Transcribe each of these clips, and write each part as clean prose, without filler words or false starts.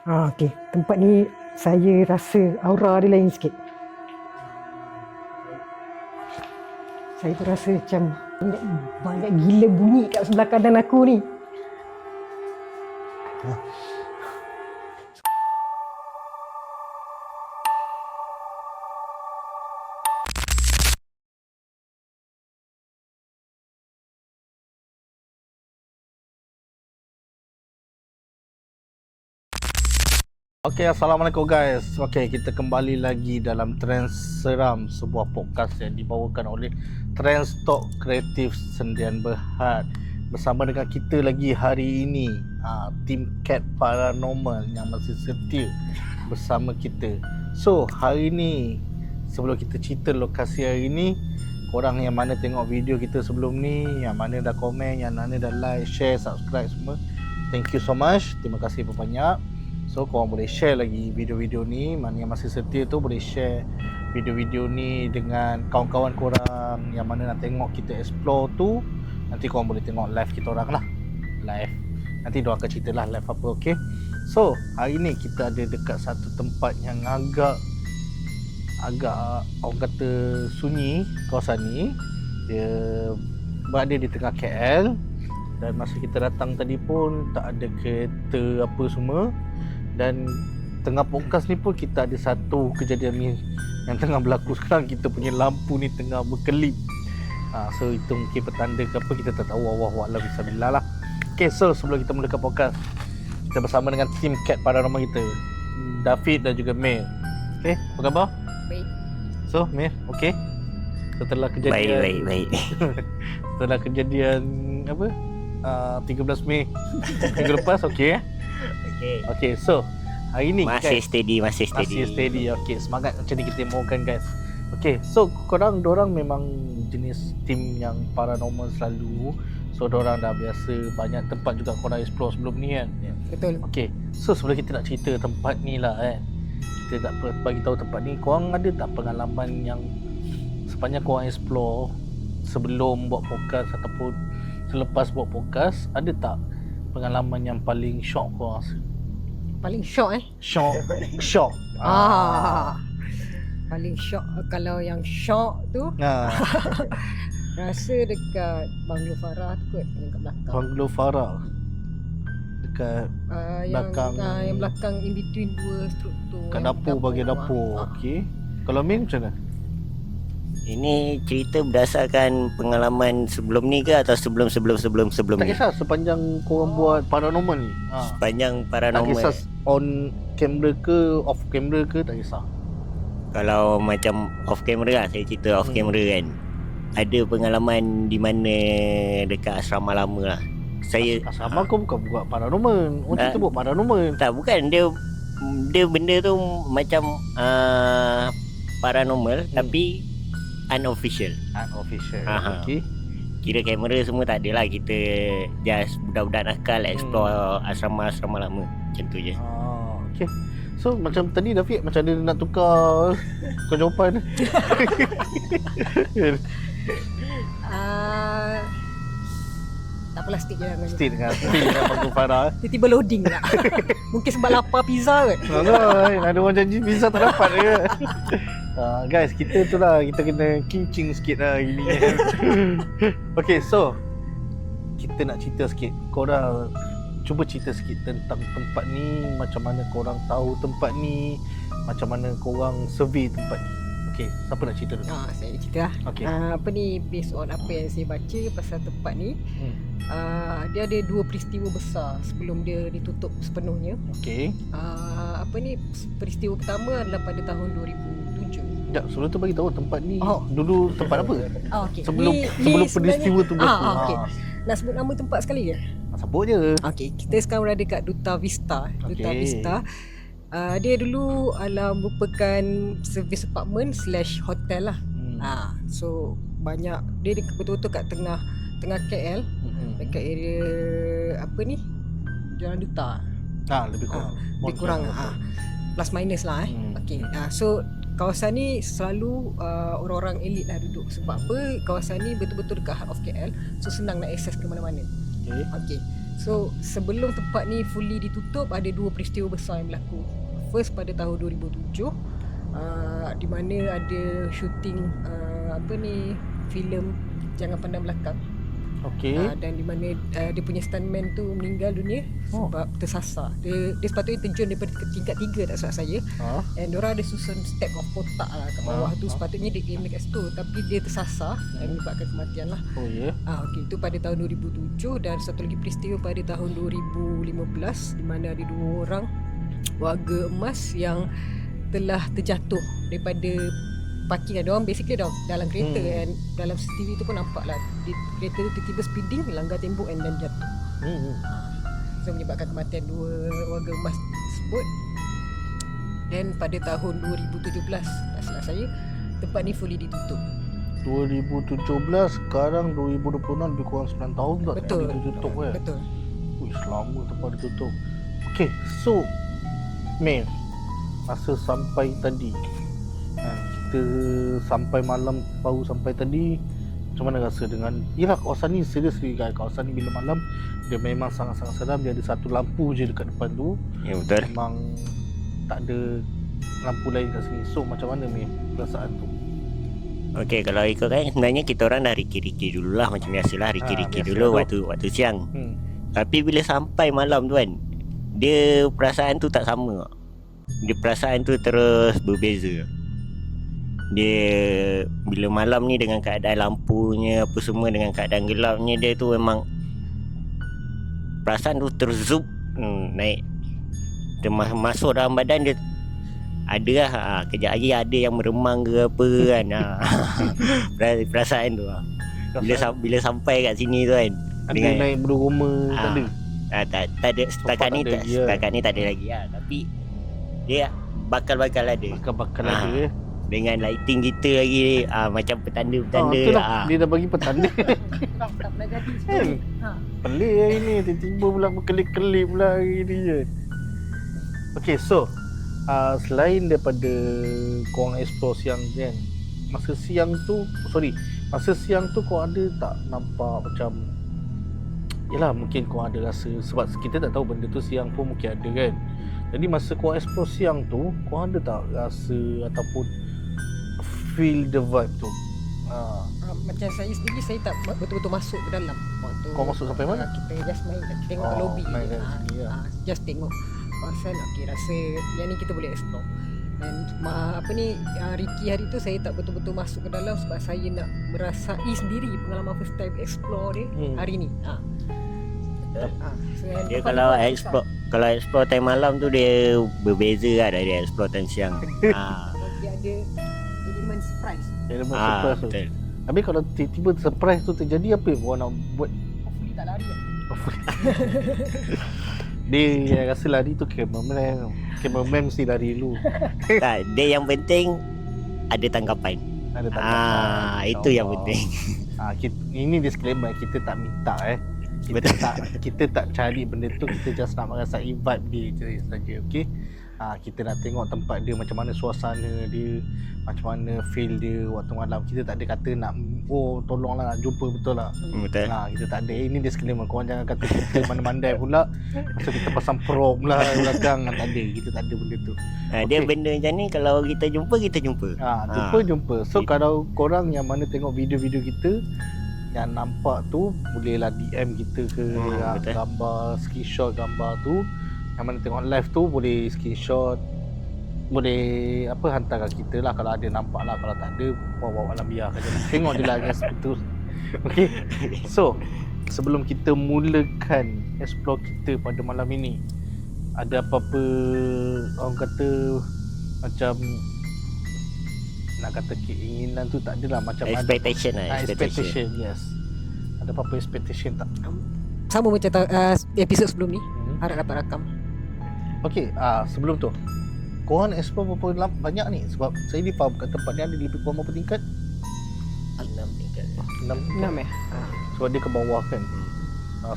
Okey. Tempat ni saya rasa aura dia lain sikit. Saya tu rasa macam banyak gila bunyi kat sebelah kanan aku ni. Okay, Assalamualaikum guys. Okay, kita kembali lagi dalam Trends Seram, sebuah podcast yang dibawakan oleh Trends Talk Kreatif Sendian Berhad. Bersama dengan kita lagi hari ini, tim Cat Paranormal yang masih setia bersama kita. So, hari ni, sebelum kita cerita lokasi hari ni, korang yang mana tengok video kita sebelum ni, yang mana dah komen, yang mana dah like, share, subscribe semua, thank you so much. Terima kasih banyak. So korang boleh share lagi video-video ni. Mana yang masih setia tu boleh share video-video ni dengan kawan-kawan korang yang mana nak tengok kita explore tu. Nanti korang boleh tengok live kita orang lah. Live. Nanti diorang akan cerita lah live apa, okay. So hari ni kita ada dekat satu tempat yang agak orang kata sunyi. Kawasan ni dia berada di tengah KL. Dan masa kita datang tadi pun tak ada kereta apa semua. Dan tengah podcast ni pun kita ada satu kejadian ni yang tengah berlaku sekarang. Kita punya lampu ni tengah berkelip. So itu mungkin petanda ke apa, kita tak tahu. Wallahualam bismillah lah. Okay, so sebelum kita mulakan podcast, kita bersama dengan tim Cat Paranormal kita, David dan juga Mir. Okay, apa khabar? Baik. So Mir, okay? Setelah kejadian Baik. setelah kejadian apa? 13 Mei minggu lepas, okay eh? Okay, so hari ni Masih guys, steady. masih steady. Okay, semangat macam ni kita mahukan guys. Okay, so dorang memang jenis tim yang paranormal selalu. So dorang dah biasa banyak tempat juga korang explore sebelum ni kan. Betul. Okay, so sebelum kita nak cerita tempat ni lah kan, kita tak bagi tahu tempat ni, korang ada tak pengalaman yang sepanjang korang explore sebelum buat podcast ataupun selepas buat podcast, ada tak pengalaman yang paling shock korang rasa? Paling shock Shock. Paling shock, kalau yang shock tu rasa dekat Banglo Farah tu kot, yang kat belakang. Banglo Farah dekat belakang, yang belakang in between dua struktur. kat dapur, bahagian dapur. Okey. Kalau Min macam mana? Ini cerita berdasarkan pengalaman sebelum ni ke atau sebelum Tak ni? kisah, sepanjang korang buat paranormal ni. Sepanjang Tak paranormal. kisah on camera ke off camera ke, tak kisah. Kalau macam off camera lah, saya cerita off camera kan. Ada pengalaman di mana dekat asrama lama lah. Saya Asrama kau bukan buat paranormal. Orang cerita buat paranormal. tak, bukan, dia benda tu macam paranormal tapi unofficial. Unofficial. Aha. Okey. Kira kamera semua tak ada lah. Kita just budak-budak nakal explore asrama-asrama lama. Macam tu je. Okey. So macam tadi Dafiq macam ada nak tukar kau jawapan. Tak apalah, stick je lah dengan Still dengan Banglo Farah. tiba-tiba loading pula. Mungkin sebab lapar pizza kot. Ada orang janji visa tak dapat ke. Guys, kita tu lah, kita kena kincing sikit lah hari ni. Okay, so kita nak cerita sikit. Korang cuba cerita sikit tentang tempat ni. Macam mana korang tahu tempat ni, macam mana korang survey tempat ni. Okay, siapa nak cerita dulu? Saya cerita lah. Okay. Apa ni, based on apa yang saya baca pasal tempat ni. Dia ada dua peristiwa besar sebelum dia ditutup sepenuhnya. Okay. Apa ni, peristiwa pertama adalah pada tahun 2007. Sekejap, sebelum tu bagi tahu tempat ni dulu tempat apa? Okay. Sebelum peristiwa tu berlaku. Okay. Nak sebut nama tempat sekali ke? Sebut je. Okay, kita sekarang berada kat Duta Vista. Duta Okay. Vista. Dia dulu merupakan service apartment / hotel lah. So banyak, dia betul-betul kat tengah KL, dekat area apa ni, Jalan Duta. Lebih kurang. Lebih kurang plus minus lah Okay. So kawasan ni selalu orang-orang elit lah duduk. Sebab apa? Kawasan ni betul-betul dekat heart of KL, so senang nak akses ke mana-mana. Okay. Okay. So sebelum tempat ni fully ditutup, ada 2 peristiwa besar yang berlaku. First pada tahun 2007, di mana ada shooting filem Jangan Pandang Belakang. Okey. Dan di mana dia punya stuntman tu meninggal dunia sebab tersasar. Dia sepatutnya terjun daripada tingkat 3 tak salah saya. And diorang ada susun stack of kotak lah kat bawah tu. Sepatutnya dia aim dekat situ, tapi dia tersasar dan menyebabkan kematian lah. Oh ya. Okey, itu pada tahun 2007. Dan satu lagi peristiwa pada tahun 2015 di mana ada 2 orang warga emas yang telah terjatuh daripada parking. Ada orang basically dalam kereta and dalam CCTV tu pun nampak lah kereta tu tiba-tiba speeding, langgar tembok and dan jatuh. So menyebabkan kematian 2 warga emas tersebut. Dan pada tahun 2017 tak silap saya, tempat ni fully ditutup. 2017, sekarang 2026, lebih kurang 9 tahun tak Betul. ditutup kan? Betul. Ui, selama tempat ditutup. Okay, so Mel, masa sampai tadi kita sampai malam, baru sampai tadi, macam mana rasa dengan, yelah kawasan ni seriously guys, kawasan ni bila malam dia memang sangat-sangat seram. Dia ada satu lampu je dekat depan tu. Ya betul. Memang tak ada lampu lain kat sini. So macam mana Mel perasaan tu? Okey, kalau ikutkan sebenarnya kita orang dah riki-riki dululah, macam biasalah riki-riki biasa dulu tu. waktu siang. Tapi bila sampai malam tu kan, dia perasaan tu tak sama. Dia perasaan tu terus berbeza. Dia bila malam ni dengan keadaan lampunya apa semua, dengan keadaan gelapnya, dia tu memang perasaan tu terzup naik. Masuk dalam badan dia. Ada lah kejap lagi ada yang meremang ke apa kan. Perasaan tu bila sampai kat sini tu kan, Ada naik bulu roma, tak ada? Tak ada setakat ni, setakat ni tak ada lagi lah. Tapi dia bakal-bakal ada. Bakal-bakal ada dengan lighting kita lagi macam petanda-petanda. Betul lah, dia dah bagi petanda. Tak pernah jadi Kan? Pelik hari ni, tiba-tiba pula berkelip-kelip pula hari ni je. Okay, so selain daripada korang explore siang kan, masa siang tu kau ada tak nampak macam, yelah mungkin kau ada rasa, sebab kita tak tahu benda tu siang pun mungkin ada kan. Jadi masa kau explore siang tu, kau ada tak rasa ataupun feel the vibe tu? Macam saya sendiri, saya tak betul-betul masuk ke dalam waktu. Kau masuk sampai mana? Kita just main, tengok lobby. Main kat sini lah. Just tengok kawasan. Okay, rasa yang ni kita boleh explore. Dan Ricky hari tu saya tak betul-betul masuk ke dalam sebab saya nak merasai sendiri pengalaman first time explore dia hari ni. Dia kalau explore time malam tu dia berbeza lah dari explore time siang. Dia ada elemen surprise. Surprise tu. Betul. Habis kalau tiba-tiba surprise tu terjadi, apa yang korang nak buat? Hopefully tak lari lah. Dia rasa lari tu cameraman mesti lari dulu. Tak, dia yang penting ada tanggapan. Ada tanggapan. Itu yang penting. Ini disclaimer, kita tak minta kita tak cari benda tu, kita just nak merasai vibe dia je saja. Okey. Kita nak tengok tempat dia, macam mana suasana dia, macam mana feel dia waktu malam. Kita tak ada kata nak tolonglah nak jumpa, betul lah. Betul. Kita tak ada. Ini disclaimer, korang jangan kata kita mandai-mandai pula masa kita pasang prop lah belakang. Tak ada, kita tak ada benda tu. Dia benda macam ni, kalau kita jumpa. Jumpa. So kalau korang yang mana tengok video-video kita yang nampak tu, bolehlah DM kita ke gambar, screenshot gambar tu. Yang mana tengok live tu boleh screenshot, boleh hantar kat kita lah kalau ada nampak lah. Kalau tak ada, bawa alam biar saja. Tengok je lah guys, betul. Okay. So sebelum kita mulakan explore kita pada malam ini, ada apa-apa orang kata macam nak kata keinginan tu tak adalah, macam expectation ada, expectation, yes. Ada apa-apa expectation tak? Sama macam episod sebelum ni, harap dapat rakam. Okay, sebelum tu korang explore berapa banyak ni? Sebab saya ni faham kat tempat ni ada lebih kurang berapa tingkat? 6 tingkat. 6 Sebab dia ke bawah kan.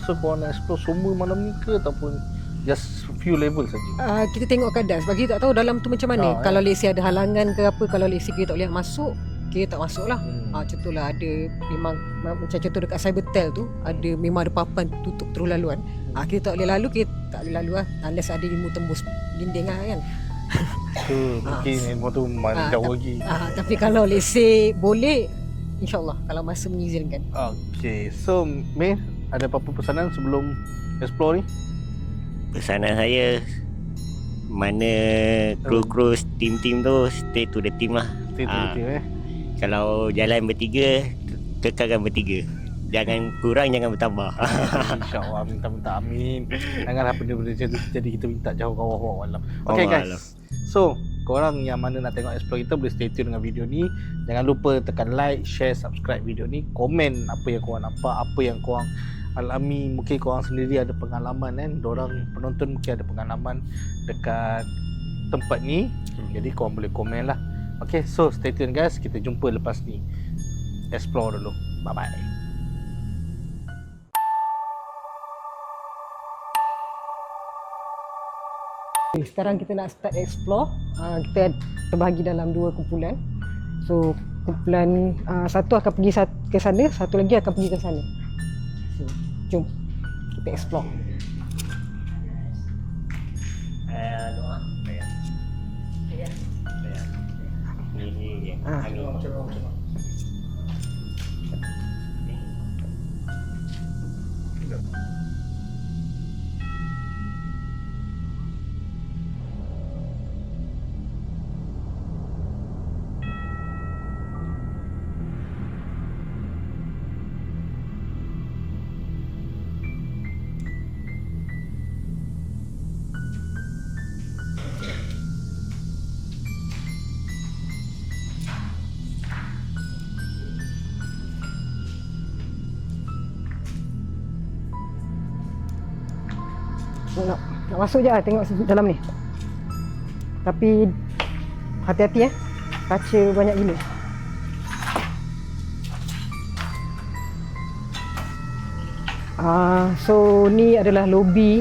So korang nak explore semua malam ni ke ataupun just few level saja? Kita tengok keadaan sebab kita tak tahu dalam tu macam mana. Kalau let's say ada halangan ke apa, kalau let's say kita tak boleh masuk, kita tak masuk lah. Contohlah ada memang macam contoh dekat Cybertel tu memang ada papan tutup terus laluan. Kita tak boleh lalu, kita tak boleh lalu lah unless ada ilmu tembus dinding lah kan. Mungkin ilmu tu mana jauh lagi. Tapi kalau let's say boleh, InsyaAllah kalau masa mengizinkan. Okay, so May, ada apa-apa pesanan sebelum explore ni? Pesanan saya, mana kru-kru tim-tim tu, stay to the team lah. Stay to the team Kalau jalan bertiga, kekalkan bertiga. Jangan kurang, jangan bertambah. InsyaAllah, minta-minta amin. Janganlah benda-benda macam tu jadi kita minta jauh kawah malam. Okay guys, so korang yang mana nak tengok explore kita boleh stay tune dengan video ni. Jangan lupa tekan like, share, subscribe video ni. Komen apa yang korang nampak, apa yang korang alami. Mungkin korang sendiri ada pengalaman kan. Dorang penonton mungkin ada pengalaman dekat tempat ni. Jadi korang boleh komen lah. Okay, so stay tune guys. Kita jumpa lepas ni. Explore dulu. Bye-bye. Sekarang kita nak start explore. Kita terbahagi dalam 2 kumpulan. So kumpulan satu akan pergi ke sana, satu lagi akan pergi ke sana. So, jom kita explore. Doa. Nak masuk je lah, tengok dalam ni. Tapi hati-hati kaca banyak gila. So ni adalah lobby.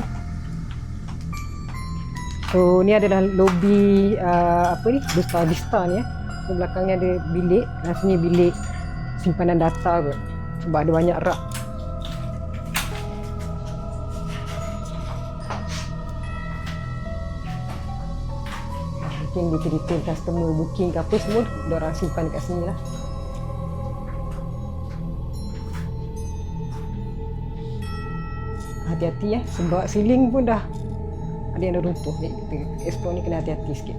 Dusta Vista ni So belakang ni ada bilik, dan sini bilik simpanan data kot. Sebab ada banyak rak. Mungkin detail customer booking ke apa semua diorang simpan dekat sini lah. Hati-hati sebab ceiling pun dah ada yang dah runtuh. Jadi kita explore ni kena hati-hati sikit.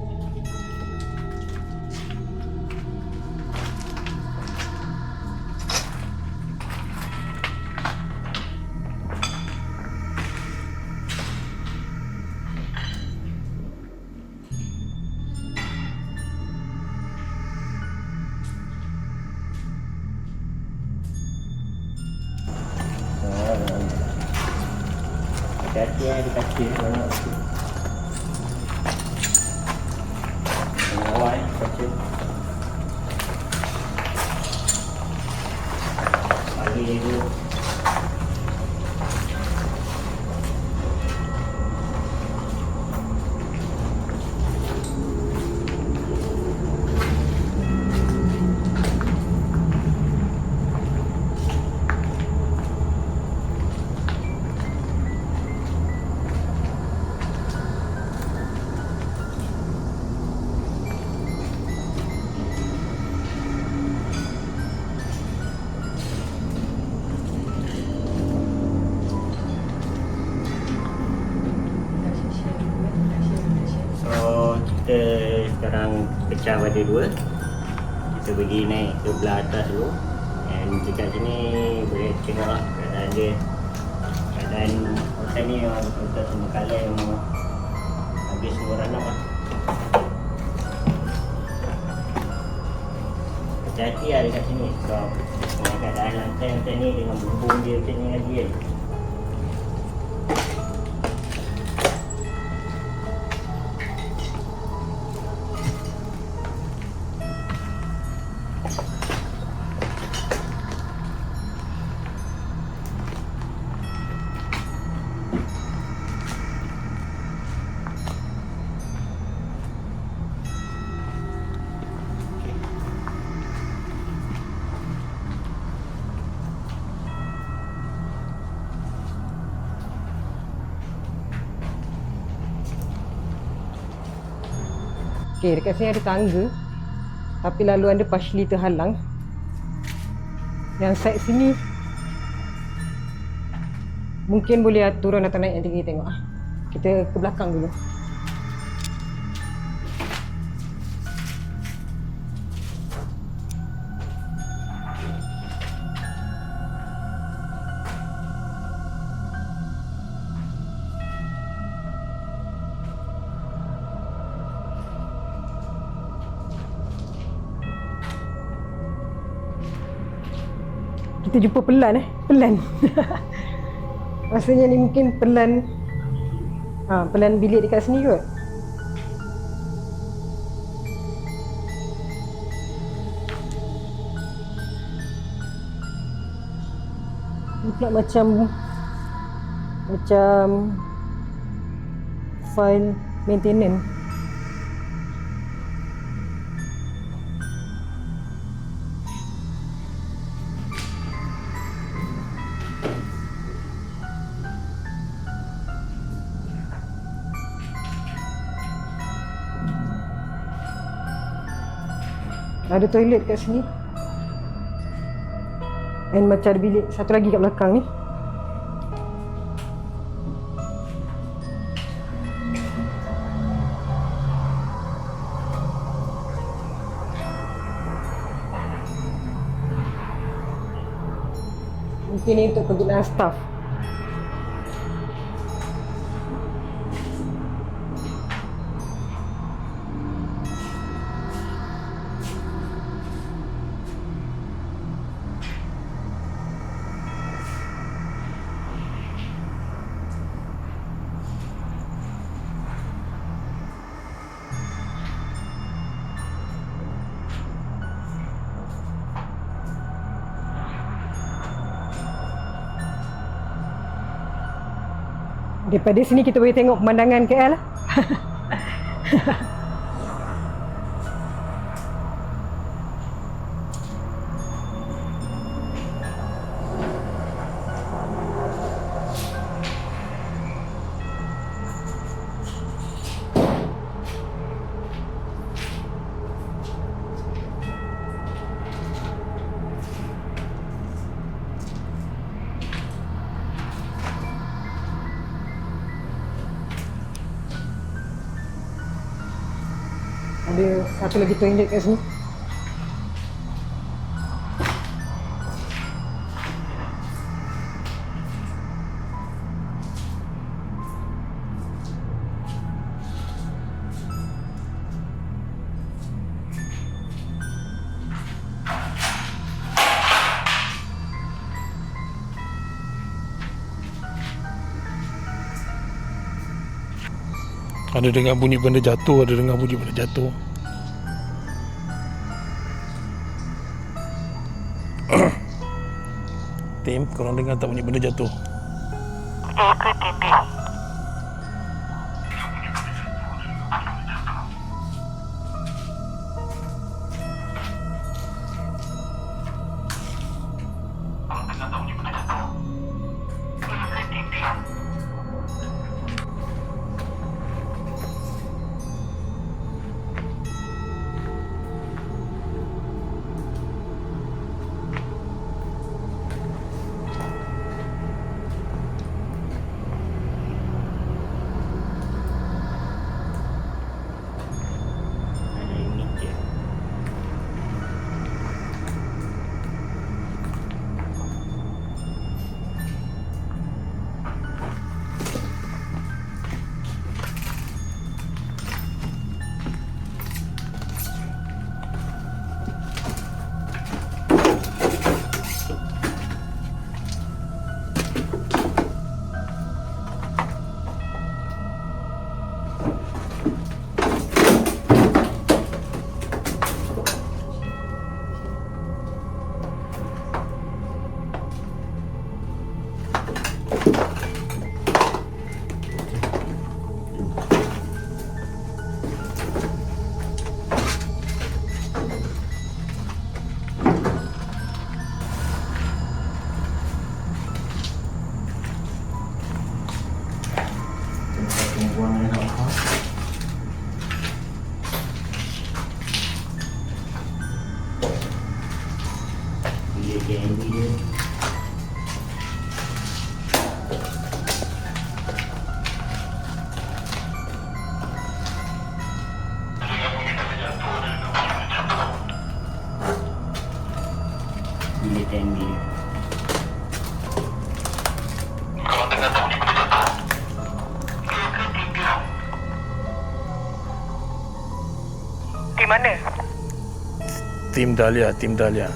Hati-hati di kaki banyak tu. Bawah kaki. Pagi dulu. Kita sekarang pecah pada 2. Kita pergi naik ke belah atas dulu. Dan dekat sini boleh tengok lah keadaan dia. Keadaan hotel ni memang betul-betul semua colour yang habis semua ranap lah. Hati-hati lah dekat sini sebab dengan keadaan lantai macam ni dengan bumbung dia macam ni lagi kan. Okay, dekat sini ada tangga. Tapi laluan dia partially terhalang. Yang side sini mungkin boleh turun atau naik, nanti kita tengok. Kita ke belakang dulu. Kita jumpa pelan pelan. Rasanya ni mungkin pelan. Pelan bilik dekat sini kot. Ni pula macam file maintenance. Ada toilet kat sini. Dan macam ada bilik satu lagi kat belakang ni. Mungkin ni untuk kegunaan staff. Daripada sini kita boleh tengok pemandangan KL lah. Ada satu lagi toilet kat sini. Ada dengar bunyi benda jatuh, ada dengar bunyi benda jatuh. Tim, korang dengar tak bunyi benda jatuh? TNB ni. Di mana? Tim Dahlia, Tim Dahlia.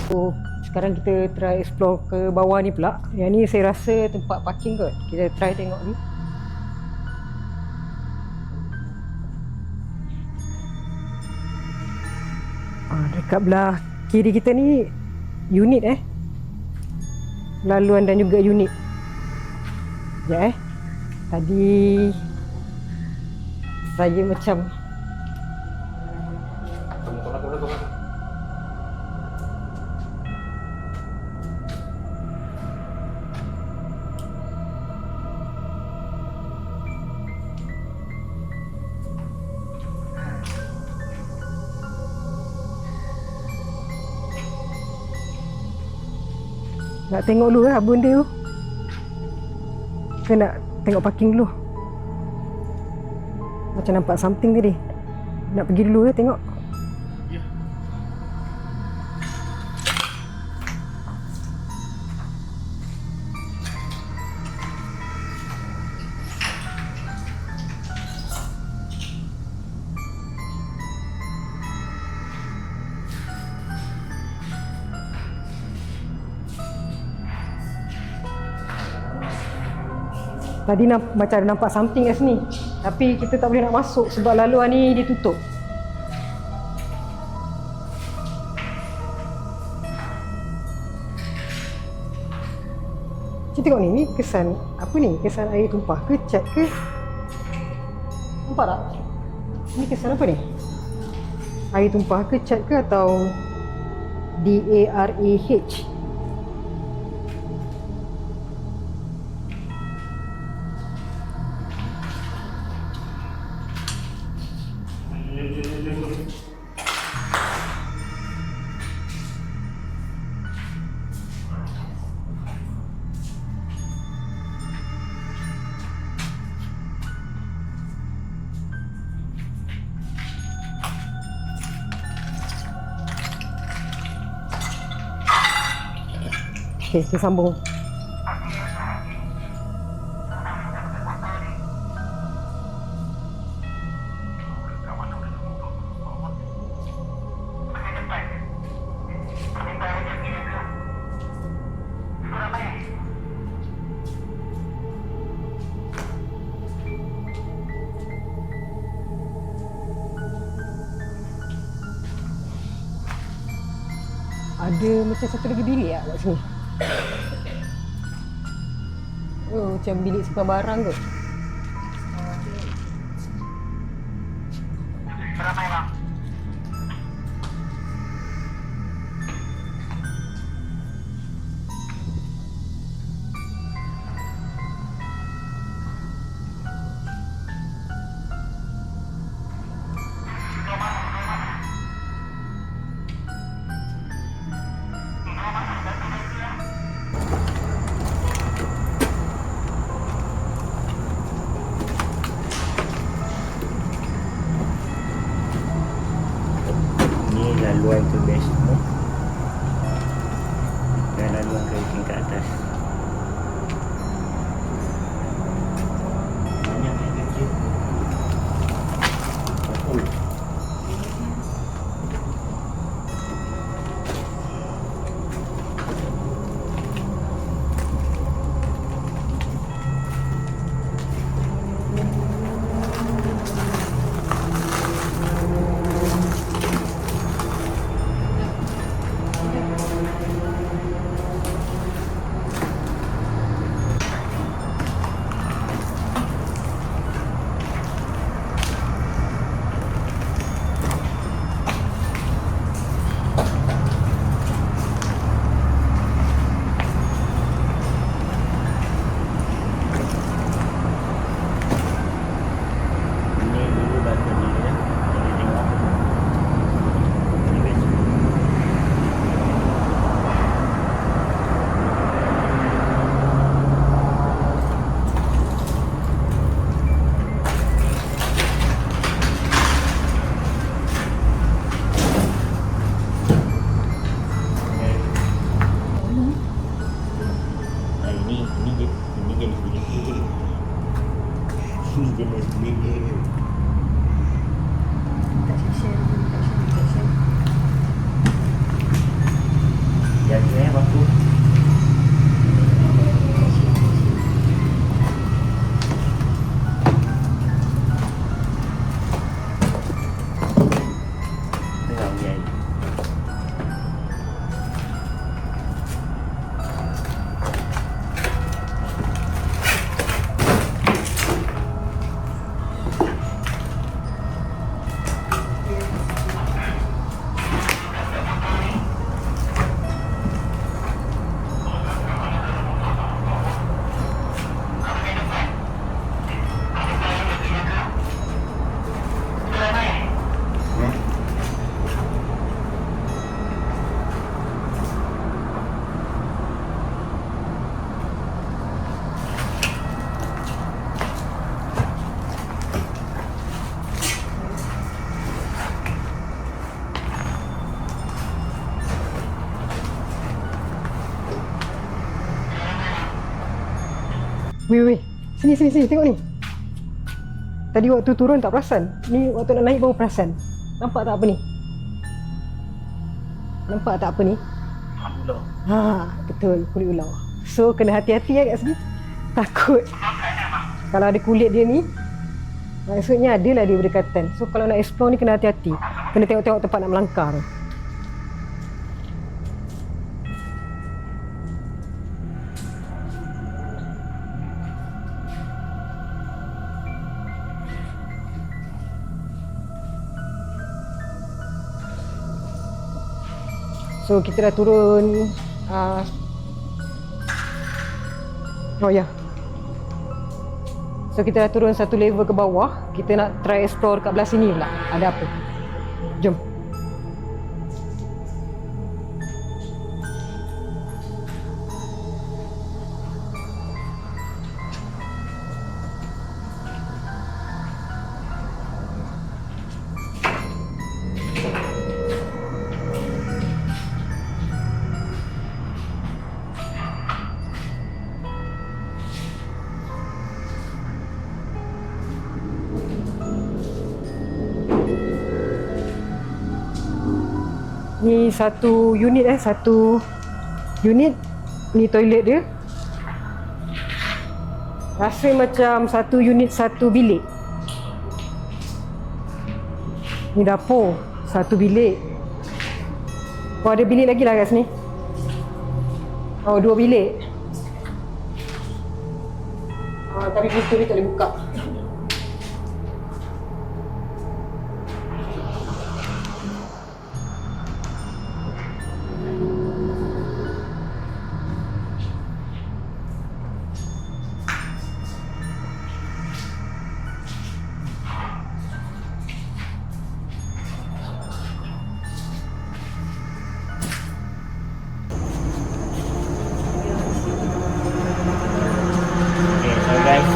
So sekarang kita try explore ke bawah ni pula. Yang ni saya rasa tempat parking kot. Kita try tengok ni. Dekat belah kiri kita ni unit laluan dan juga unit. Sekejap Tadi saya macam nak tengok dulu apa benda tu. Ke nak tengok parking dulu. Macam nampak something tadi. Nak pergi dulu tengok. Tadi macam ada nampak something kat sini. Tapi kita tak boleh nak masuk sebab laluan ni ditutup. Cik tengok ni kesan apa ni? Kesan air tumpah ke cat ke? Nampak tak? Ni kesan apa ni? Air tumpah ke cat ke atau DARAH? Okey, kita sambung. Ada macam satu lagi bilik kat sini. Oh, macam bilik simpan barang kot. Ramai bang. Laluan ke basement dan laluan ke tingkat atas. Banyak yang kecil. jenis beli. Tak share, tak share. Jadi waktu tengah hujan. Weh, sini, tengok ni. Tadi waktu turun tak perasan. Ni waktu nak naik baru perasan. Nampak tak apa ni? Nampak tak apa ni? Ular. Ha, betul, kulit ular. So kena hati-hati kat sini. Takut kalau ada kulit dia ni, maksudnya adalah dia berdekatan. So kalau nak explore ni kena hati-hati. Kena tengok-tengok tempat nak melangkah tu. So kita dah turun oh ya. So kita dah turun satu level ke bawah. Kita nak try explore kat belah sini pula. Ada apa? Jom. Ni satu unit satu unit. Ni toilet dia. Rasa macam satu unit satu bilik. Ni dapur, satu bilik. Oh, ada bilik lagi lah kat sini. Oh, 2 bilik. Tapi pintu ni tak boleh buka.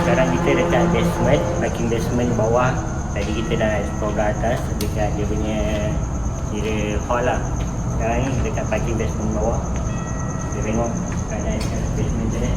Sekarang kita dekat basement, parking basement bawah. Tadi kita dah explore ke atas dekat dia punya kira hall lah. Sekarang ni dekat parking basement bawah. Kita tengok keadaan kat basement tu ni.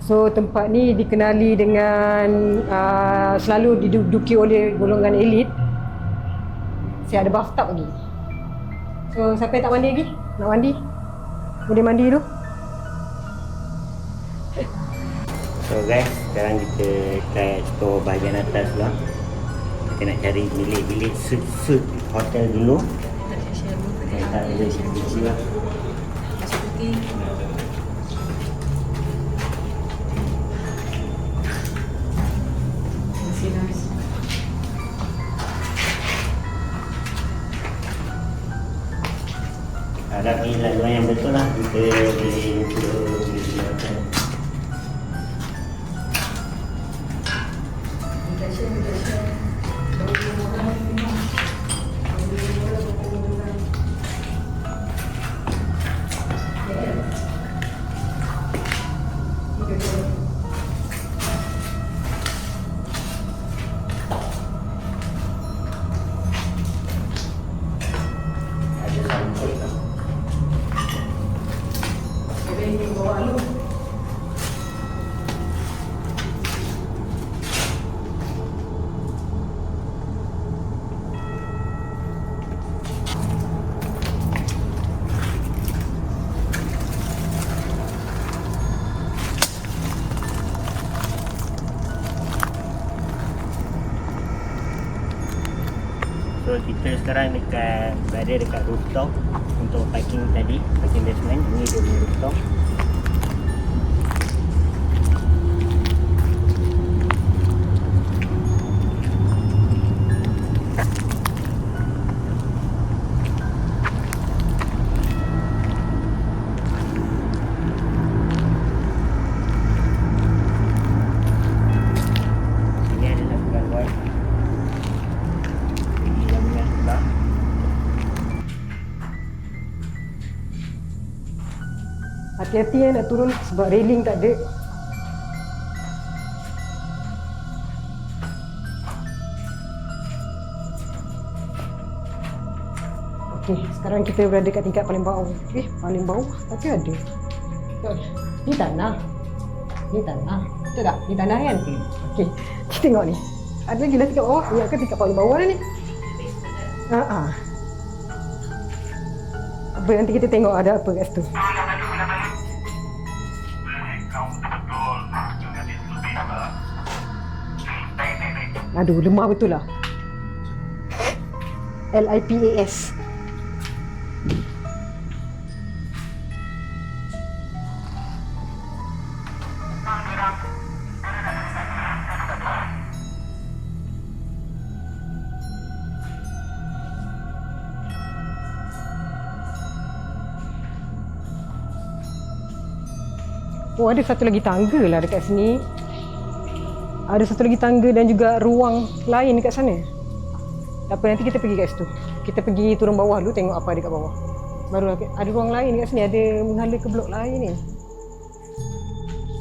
So tempat ni dikenali dengan selalu diduduki oleh golongan elit. Saya ada bathtub lagi. So siapa yang tak mandi lagi? Nak mandi? Boleh mandi dulu. So guys, sekarang kita try explore bahagian atas lah. Kita nak cari bilik-bilik suite hotel dulu. Tak ada kecil lah. Harap ni laluan yang betul lah. Kita boleh hotel. Ada sampul lah. So kita sekarang berada dekat rooftop untuk parking tadi, parking basement. Ini dia punya rooftop. Ini adalah bulan white. Hati-hati nak turun sebab railing tak ada. Okey, sekarang kita berada kat tingkat paling bawah. Paling bawah tapi ada. Ni tanah. Ni tanah. Betul tak? Ni tanah kan? Okey, kita tengok ni. Ada lagi lah tingkat bawah. Ni kan tingkat paling bawah dah ni. Apa nanti kita tengok ada apa kat situ. Aduh, lemah betul lah. LIPAS. Oh, ada satu lagi tangga lah dekat sini. Ada satu lagi tangga dan juga ruang lain dekat sana. Tak apa, nanti kita pergi kat situ. Kita pergi turun bawah dulu tengok apa ada kat bawah. Baru ada ruang lain dekat sini, ada menghala ke blok lain ni.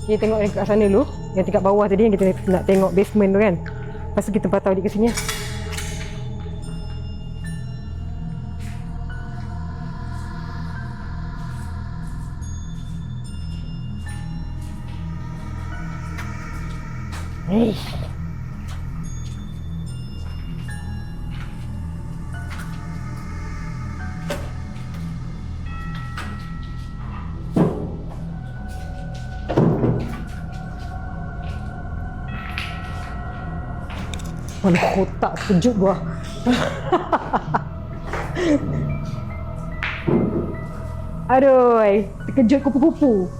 Kita tengok dekat sana dulu. Yang tingkat bawah tadi yang kita nak tengok basement tu kan. Lepas tu kita patau di ke sini. Hei. Mana kotak terkejut gua. Aduh, terkejut kupu-kupu.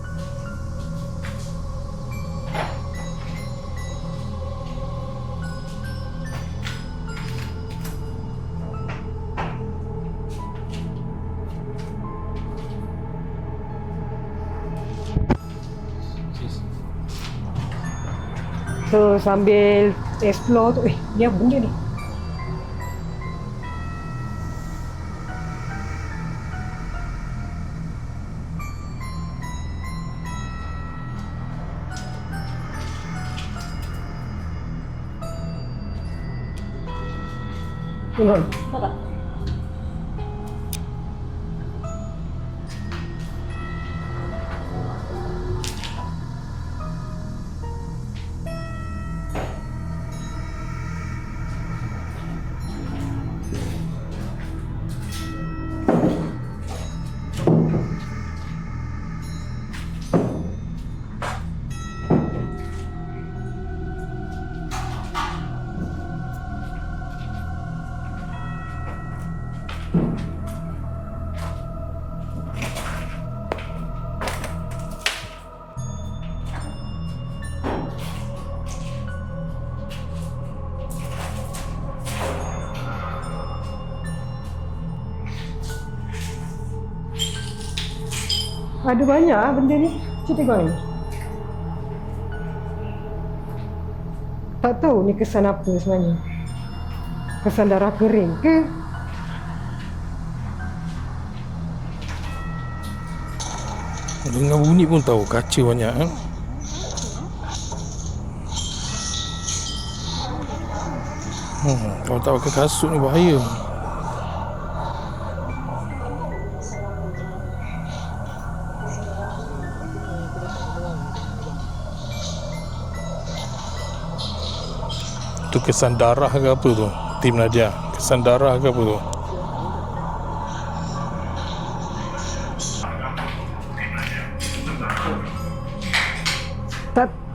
So sambil explore tu, ni apa benda ni? Tengok, nampak tak? Ada banyak benda ni. Cuba tengok ni. Tak tahu ni kesan apa sebenarnya. Kesan darah kering ke? Dengar bunyi pun tahu kaca banyak kan. Kalau tak pakai kasut ni bahaya. Tu kesan darah ke apa tu? Tim Nadia. Kesan darah ke apa tu?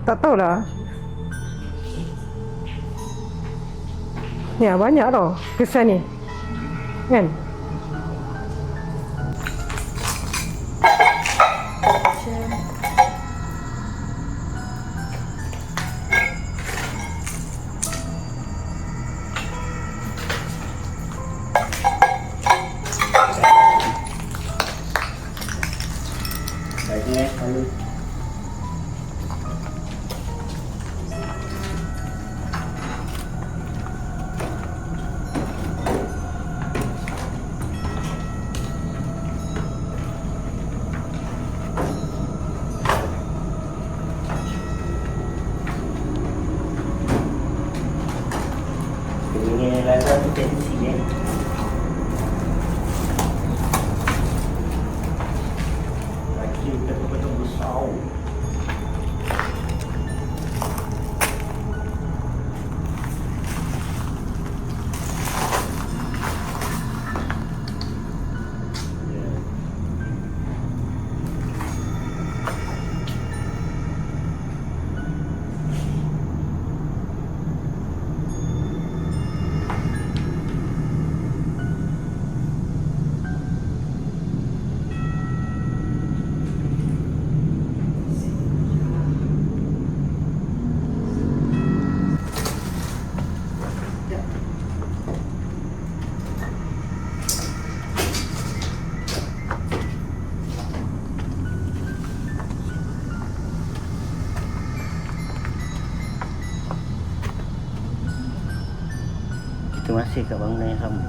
Tak tahulah. Ya, banyak tau kesan ni. Kan? Baiknya kalau ini lazat tensi ya. Lagi betul-betul besar. Kita masih kat bangunan yang sama.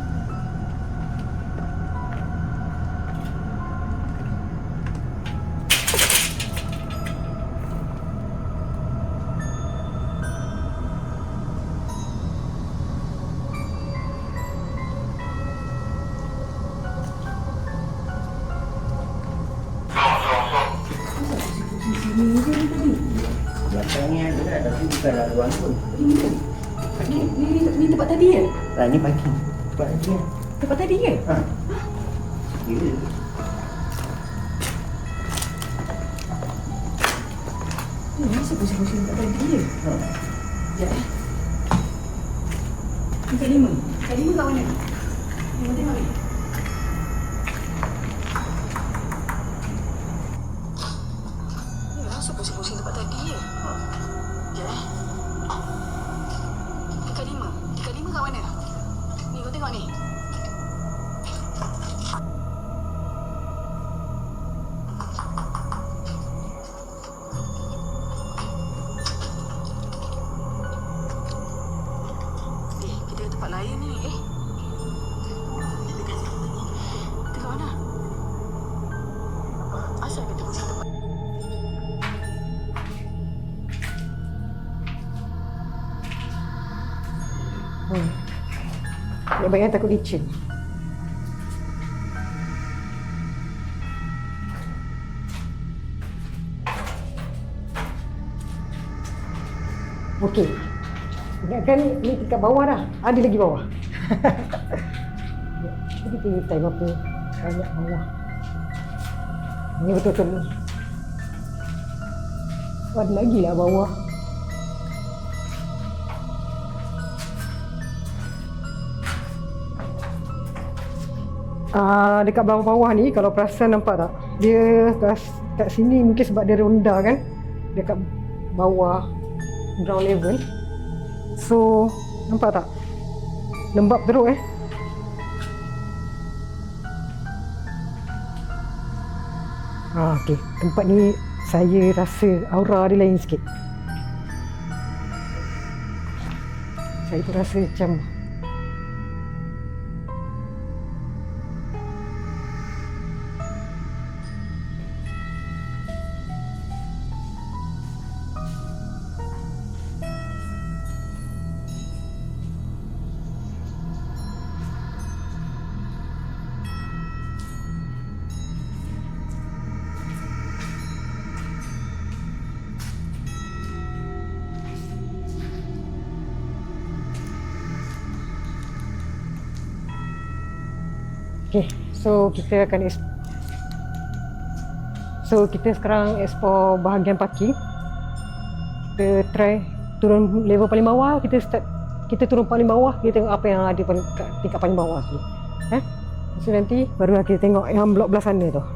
Belakangnya ada tapi bukanlah ruang pun. Ni tempat tadi kan? Ni parking. Tempat dia. Tempat tadi kan? Ha. Gila. Ni masa pusing-pusing tempat tadi kan? Ha. Sekejap eh. Tingkat 5. Tingkat 5 kat mana? Tengok ni. Ni masa pusing-pusing tempat tadi kan? Sekejap eh. Tingkat 5. Tingkat 5 kat mana? Ni kau tengok ni. Kita ke tempat lain ni. Tengok mana? Asal kita pusing tempat. Yang banyak takut licin. Okey. Ingatkan ni tingkat bawah dah. Ada lagi bawah. Jadi kita time apa banyak bawah. Ini betul-betul ni. Ada lagi lah bawah. Dekat bawah-bawah ni kalau perasan nampak tak? Dia kat sini mungkin sebab dia rendah kan. Dekat bawah ground level. So nampak tak? Lembab teruk Okey. Tempat ni saya rasa aura dia lain sikit. Saya pun rasa macam okay, so kita sekarang explore bahagian parking. Kita try turun level paling bawah, kita turun paling bawah, kita tengok apa yang ada kat tingkat paling bawah tu. So nanti baru kita tengok yang blok belah sana tu.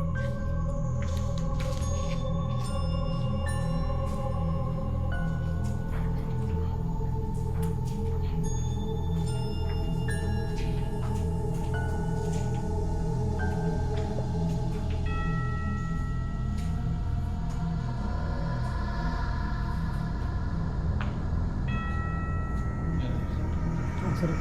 Sorry.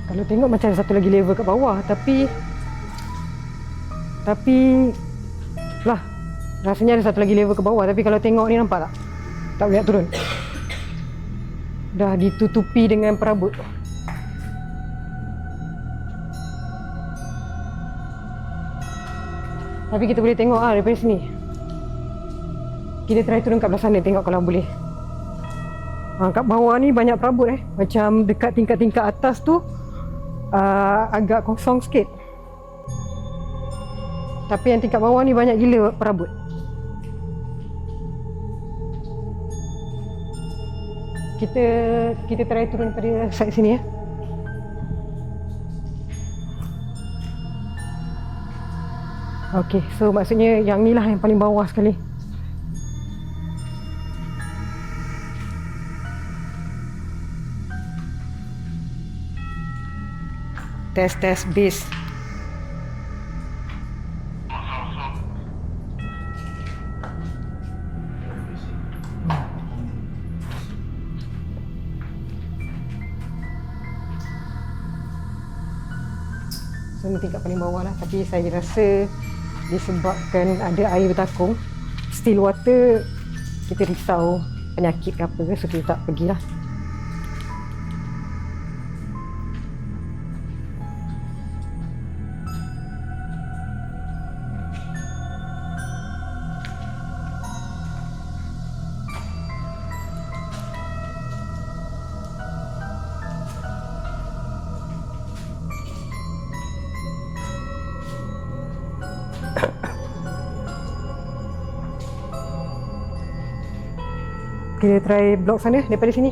Kalau tengok macam satu lagi level kat bawah, tapi lah, rasanya ada satu lagi level ke bawah, tapi kalau tengok ni nampak tak? Tak boleh nak turun. Dah ditutupi dengan perabot. Tapi kita boleh tengok daripada sini. Kita try turun kat belah sana, tengok kalau boleh. Kat bawah ni banyak perabot macam dekat tingkat-tingkat atas tu agak kosong sikit. Tapi yang tingkat bawah ni banyak gila perabot. Kita try turun pada side sini ya. Okey, so maksudnya yang ni lah yang paling bawah sekali. Test base. So ni tingkat paling bawah lah, tapi saya rasa disebabkan ada air bertakung, still water, kita risau penyakit ke apa ke, so kita tak pergilah. Kita try blok sana daripada sini.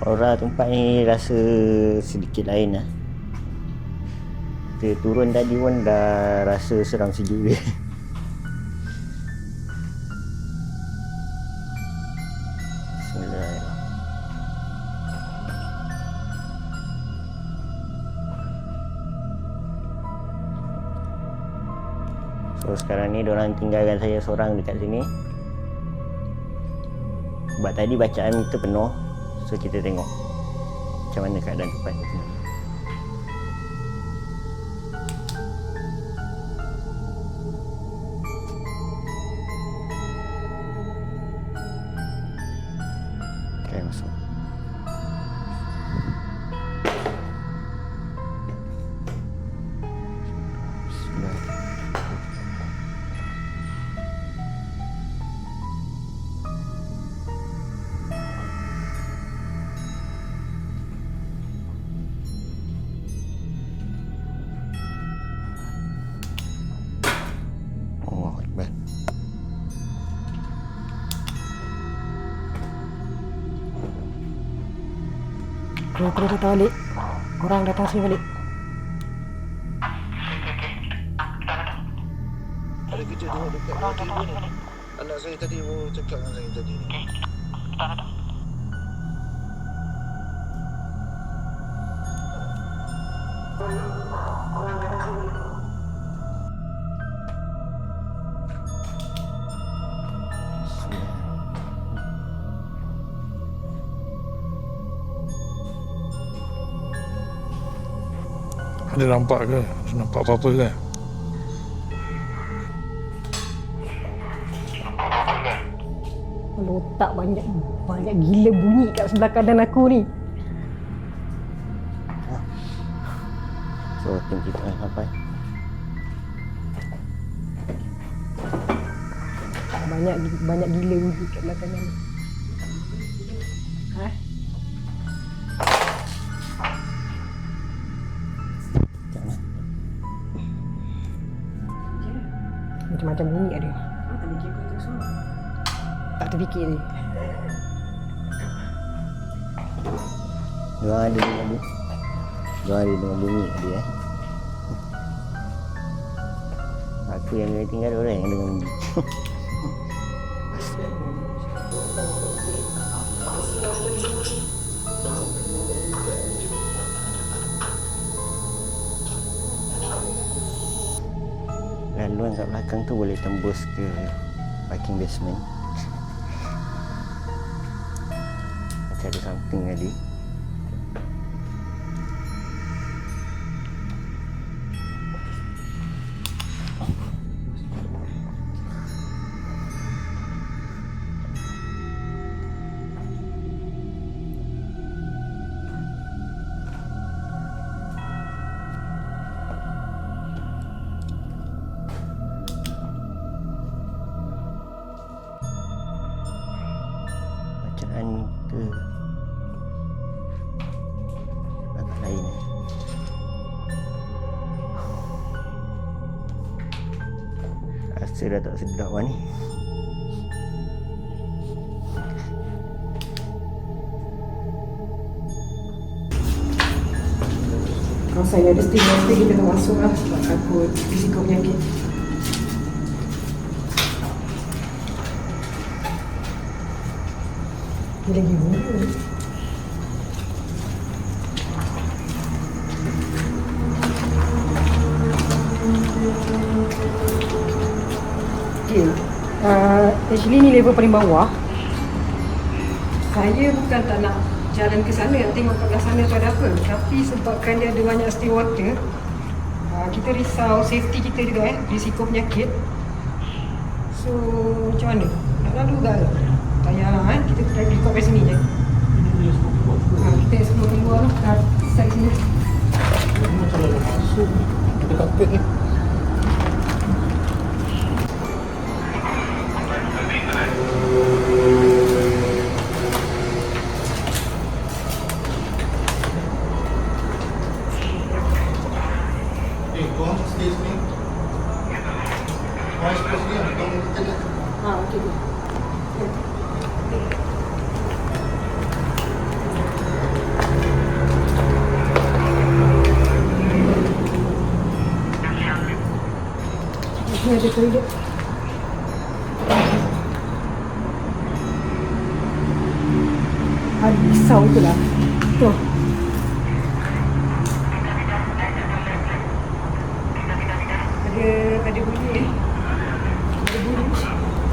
Aura tempat ni rasa sedikit lain lah. Kita turun tadi pun dah rasa seram sejuk dia. Bismillahirrahmanirrahim. So sekarang ni diorang tinggalkan saya seorang dekat sini. Sebab tadi bacaan kita penuh. So kita tengok macam mana keadaan tempat ni. Okay, masuk. Allahu Akbar. Kru datang balik. Orang datang sini balik. Ada kerja tengok dekat lagi ni. Anak saya tadi mau cakap dengan saya tadi ni. Ada nampak ke? Nampak apa-apa ke? Kalau otak banyak gila bunyi kat sebelah kanan aku ni. So tim kita sampai. Banyak gila bunyi kat sebelah kanan ni. Ha? Macam-macam bunyi ada. Tak terfikir dia. Diorang ada dengan bunyi. Diorang ada dengan bunyi tadi Aku yang kena tinggal orang yang dengan bunyi. Laluan kat belakang tu boleh tembus ke parking basement. Macam ada something tadi. Bacaan ke agak lain. Rasa dah tak sedap lah ni. Kalau saya ada stigma kita tak masuk lah sebab takut risiko penyakit. Dia lagi bunyi. Okay. Actually ni level paling bawah. Saya bukan tak nak jalan ke sana, nak tengok kat belah sana tu ada apa. Tapi sebabkan dia ada banyak still water, kita risau safety kita juga risiko penyakit. So macam mana? Nak lalu ke? Tak payah kita record dari sini je. Kita explore keluar lah kat side sini. Kalau masuk kita kapit ni. Kau stay sini. Kau stay sini, kau jaga. Okey. ada toilet. Risau tu lah. Tu. Ada bunyi Ada bunyi.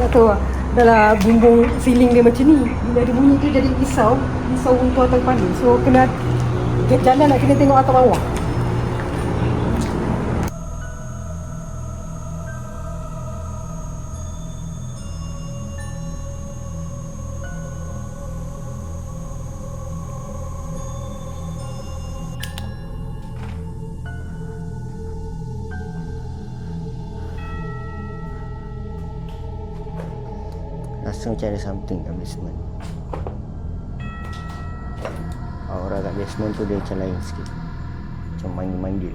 Tak tahu lah. Dah lah bumbung feeling dia macam ni. Bila ada bunyi tu jadi risau untuk atas kepala. So kena jalan nak kena tengok atas bawah. Rasa macam ada something kat basement. Aura kat basement tu dia macam lain sikit. Macam manggil-manggil.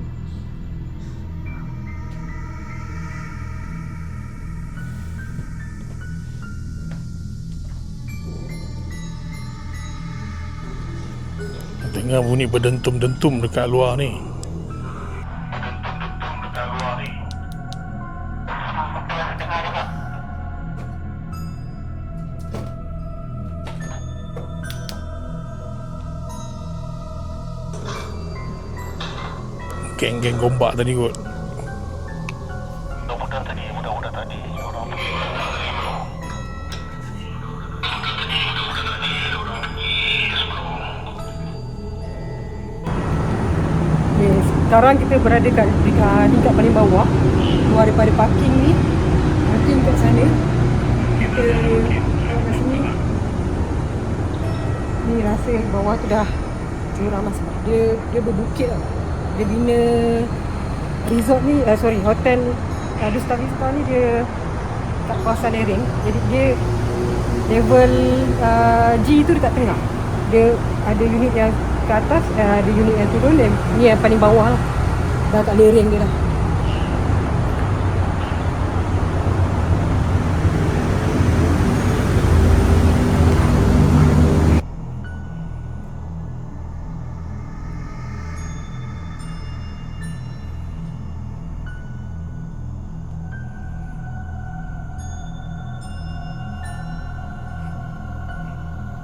Dengar bunyi berdentum-dentum dekat luar ni. Geng-geng gombak tadi kot. Budak-budak tadi orang Okay, sekarang kita berada kat tingkat paling bawah. Keluar daripada parking ni. Parking kat sana. Kita kat sini. Ni rasa bawah tu dah curam lah sebab dia berbukit lah. Dia bina resort ni, hotel Dusta Vista ni dia kat kawasan lereng. Jadi dia level G tu dekat tengah. Dia ada unit yang ke atas dan ada unit yang turun, dan ni yang paling bawah lah. Dah kat lereng dia dah.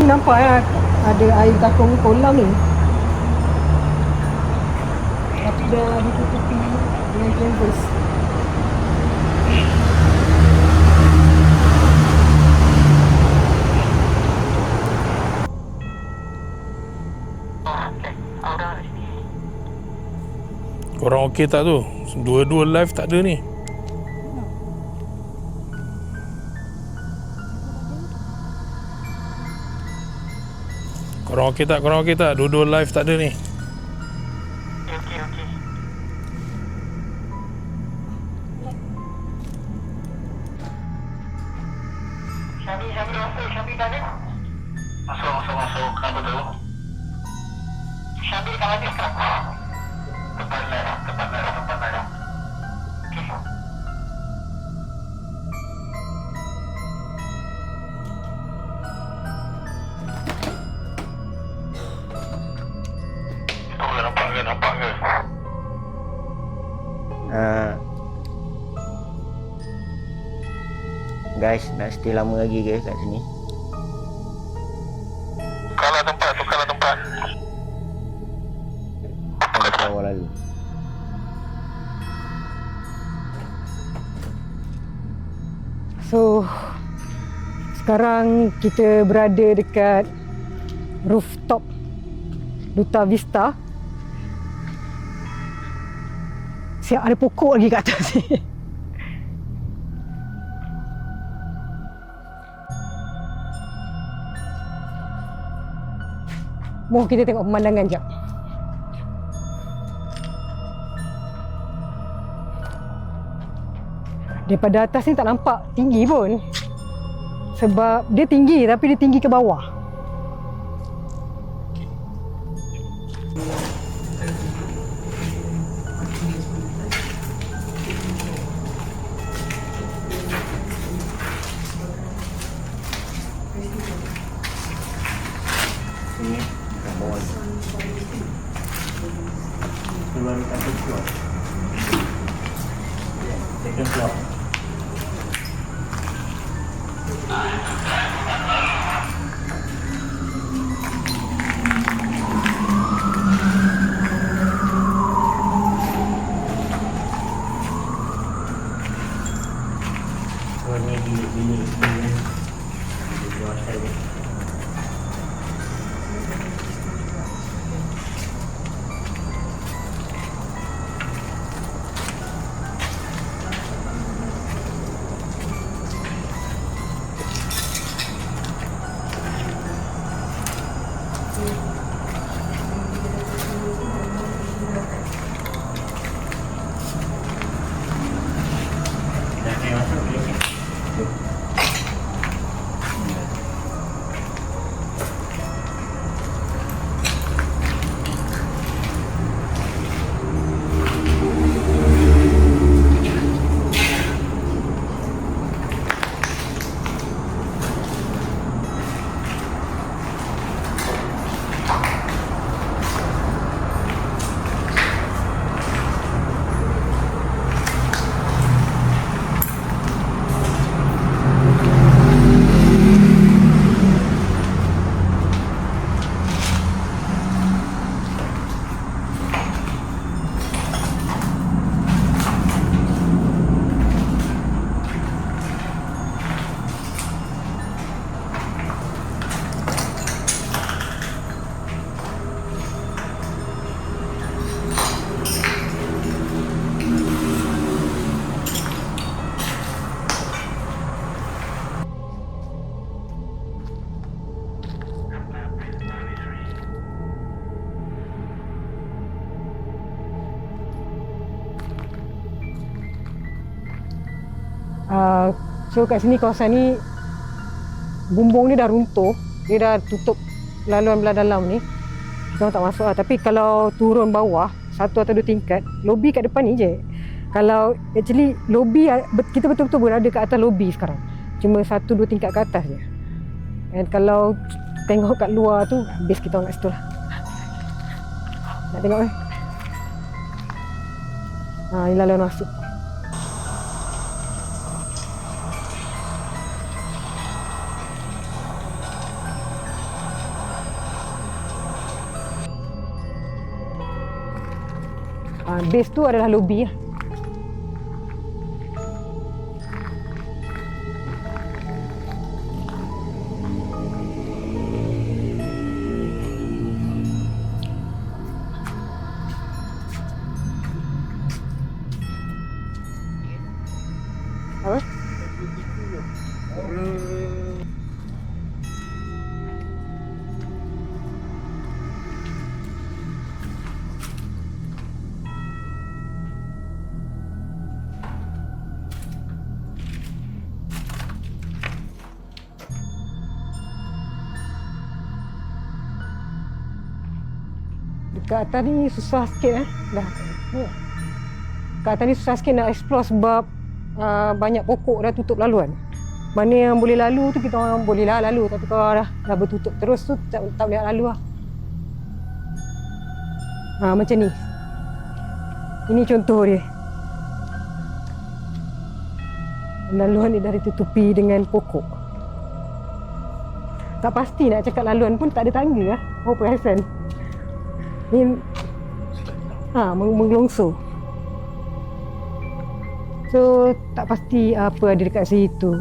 Nampak ya, ada air takung kolam ni. Tapi dah ditutupi dengan canvas. Korang okey tak tu? Dua-dua live tak ada ni. Korang okey tak? Dua-dua live tak ada ni. Okey. Syabi dah ada? Masuk. Kenapa tu? Syabi kat mana sekarang? Tempat lain. Okey. Nampak ke? Guys, nak stay lama lagi ke kat sini? Tukarlah tempat. Macam awal lalu. So sekarang kita berada dekat rooftop Duta Vista. Siap ada pokok lagi kat atas ni. Mohon kita tengok pemandangan jap. Daripada atas ni tak nampak tinggi pun. Sebab dia tinggi tapi dia tinggi ke bawah. Sini, kat bawah ni. Keluar dekat first floor. Second floor. Oh, ni bilik-bilik ni kan. Di bawah saya. Dah saya masuk boleh kan? So kat sini kawasan ni bumbung ni dah runtuh, dia dah tutup laluan belah dalam ni. Kita orang tak masuk lah. Tapi kalau turun bawah 1 atau 2 tingkat, lobi kat depan ni je. Kalau actually lobi kita betul-betul berada kat atas lobi sekarang. Cuma 1-2 tingkat ke atas je. And kalau tengok kat luar tu, base kita orang kat situ lah. Nak tengok ni. Ni laluan masuk. Base tu adalah lobi lah. Apa? Dekat atas ni susah sikit dah. Kat atas ni susah sikit nak explore sebab banyak pokok dah tutup laluan. Mana yang boleh lalu tu kita orang boleh lah lalu, tapi kalau dah bertutup terus tu tak boleh lalu lah. Macam ni. Ini contoh dia. Laluan ni dah ditutupi dengan pokok. Tak pasti nak cakap laluan pun tak ada tangga lah. Oh, perasan. Ni menglongsor. So tak pasti apa ada dekat situ.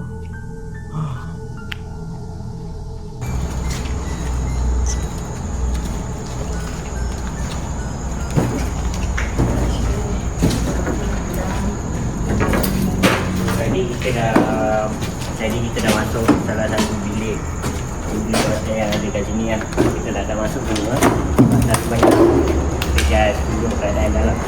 Jadi kita dah masuk salah satu bilik hotel yang ada kat sini kan. Kita dah masuk semua. Masih banyak pejabat tunggu keadaan dalam.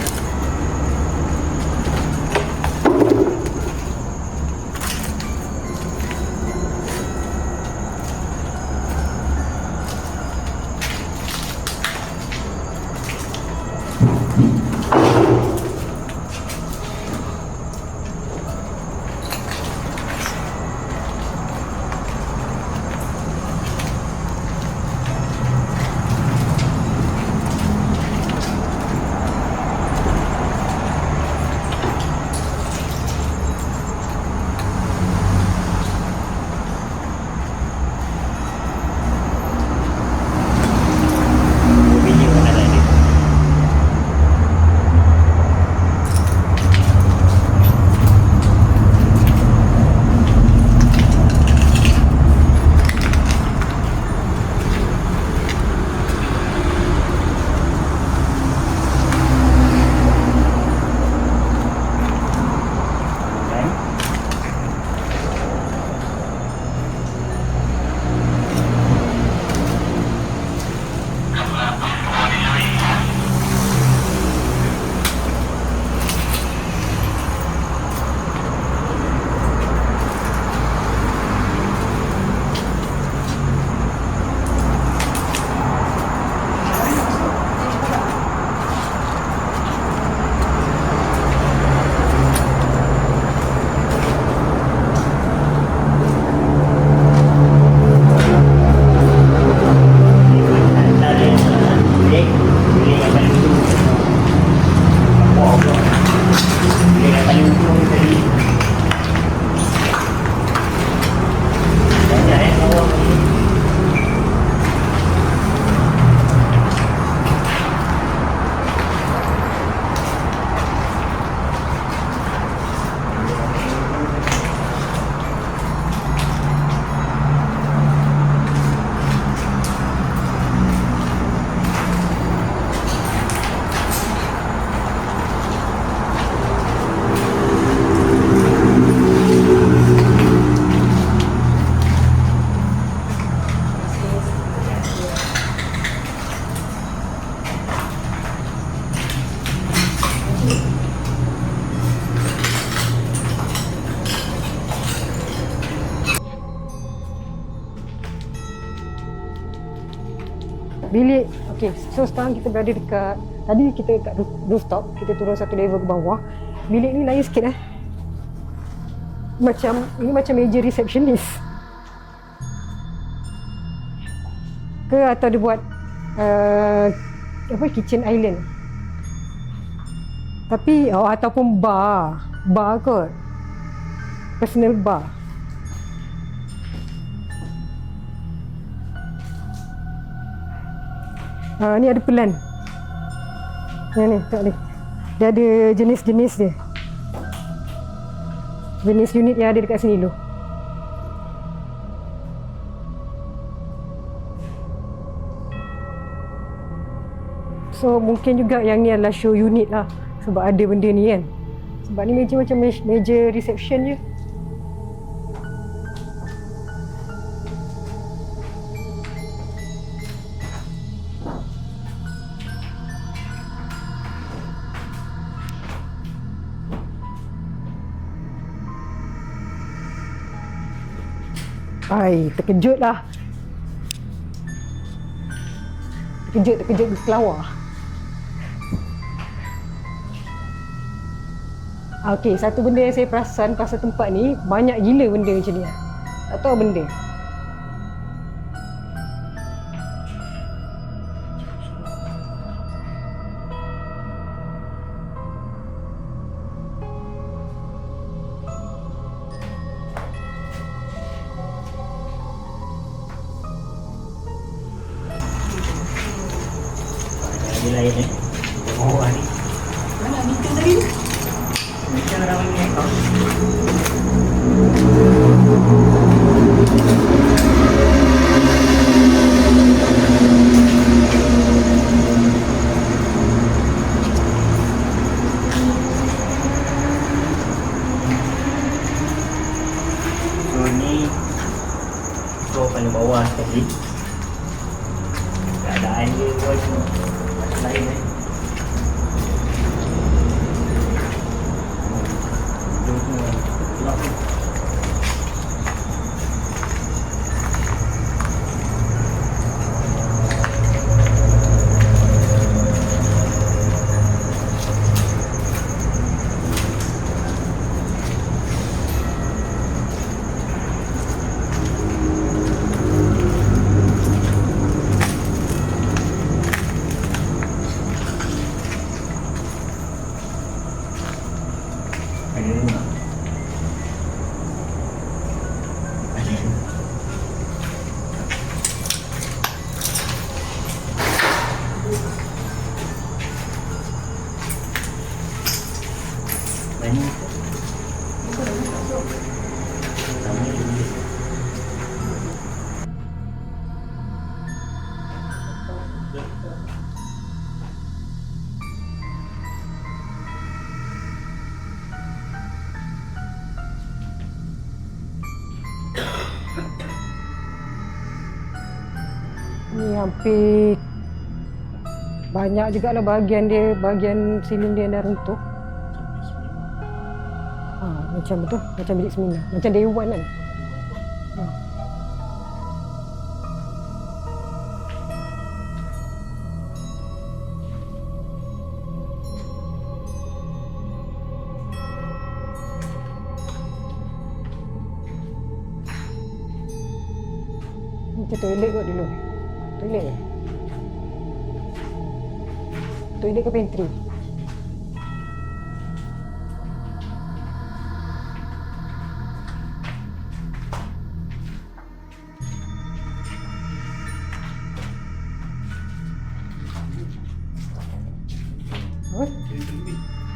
Bilik, okay, so sekarang kita berada dekat, tadi kita dekat rooftop, kita turun satu level ke bawah. Bilik ni lain sikit ini macam meja receptionist ke, atau dia buat kitchen island, tapi ataupun bar kot, personal bar. Ni ada pelan. Ni tengok ni. Dia ada jenis-jenis dia. Jenis unit yang ada dekat sini dulu. So mungkin juga yang ni adalah show unit lah, sebab ada benda ni kan. Sebab ni meja macam meja reception je. Terkejut lah. Terkejut kelawar. Okey, satu benda yang saya perasan pasal tempat ni, banyak gila benda macam ni. Tak tahu benda. Ada lain ni. Bawah ni. Mana meter tadi? Meter orang ni kau. So ni paling bawah sekali. Keadaan dia pun lain Ni hampir banyak jugalah bahagian dia, bahagian ceiling dia dah runtuh. Macam betul, macam bilik seminar, macam dewan kan. Macam toilet kot dulu. Toilet ke pantry?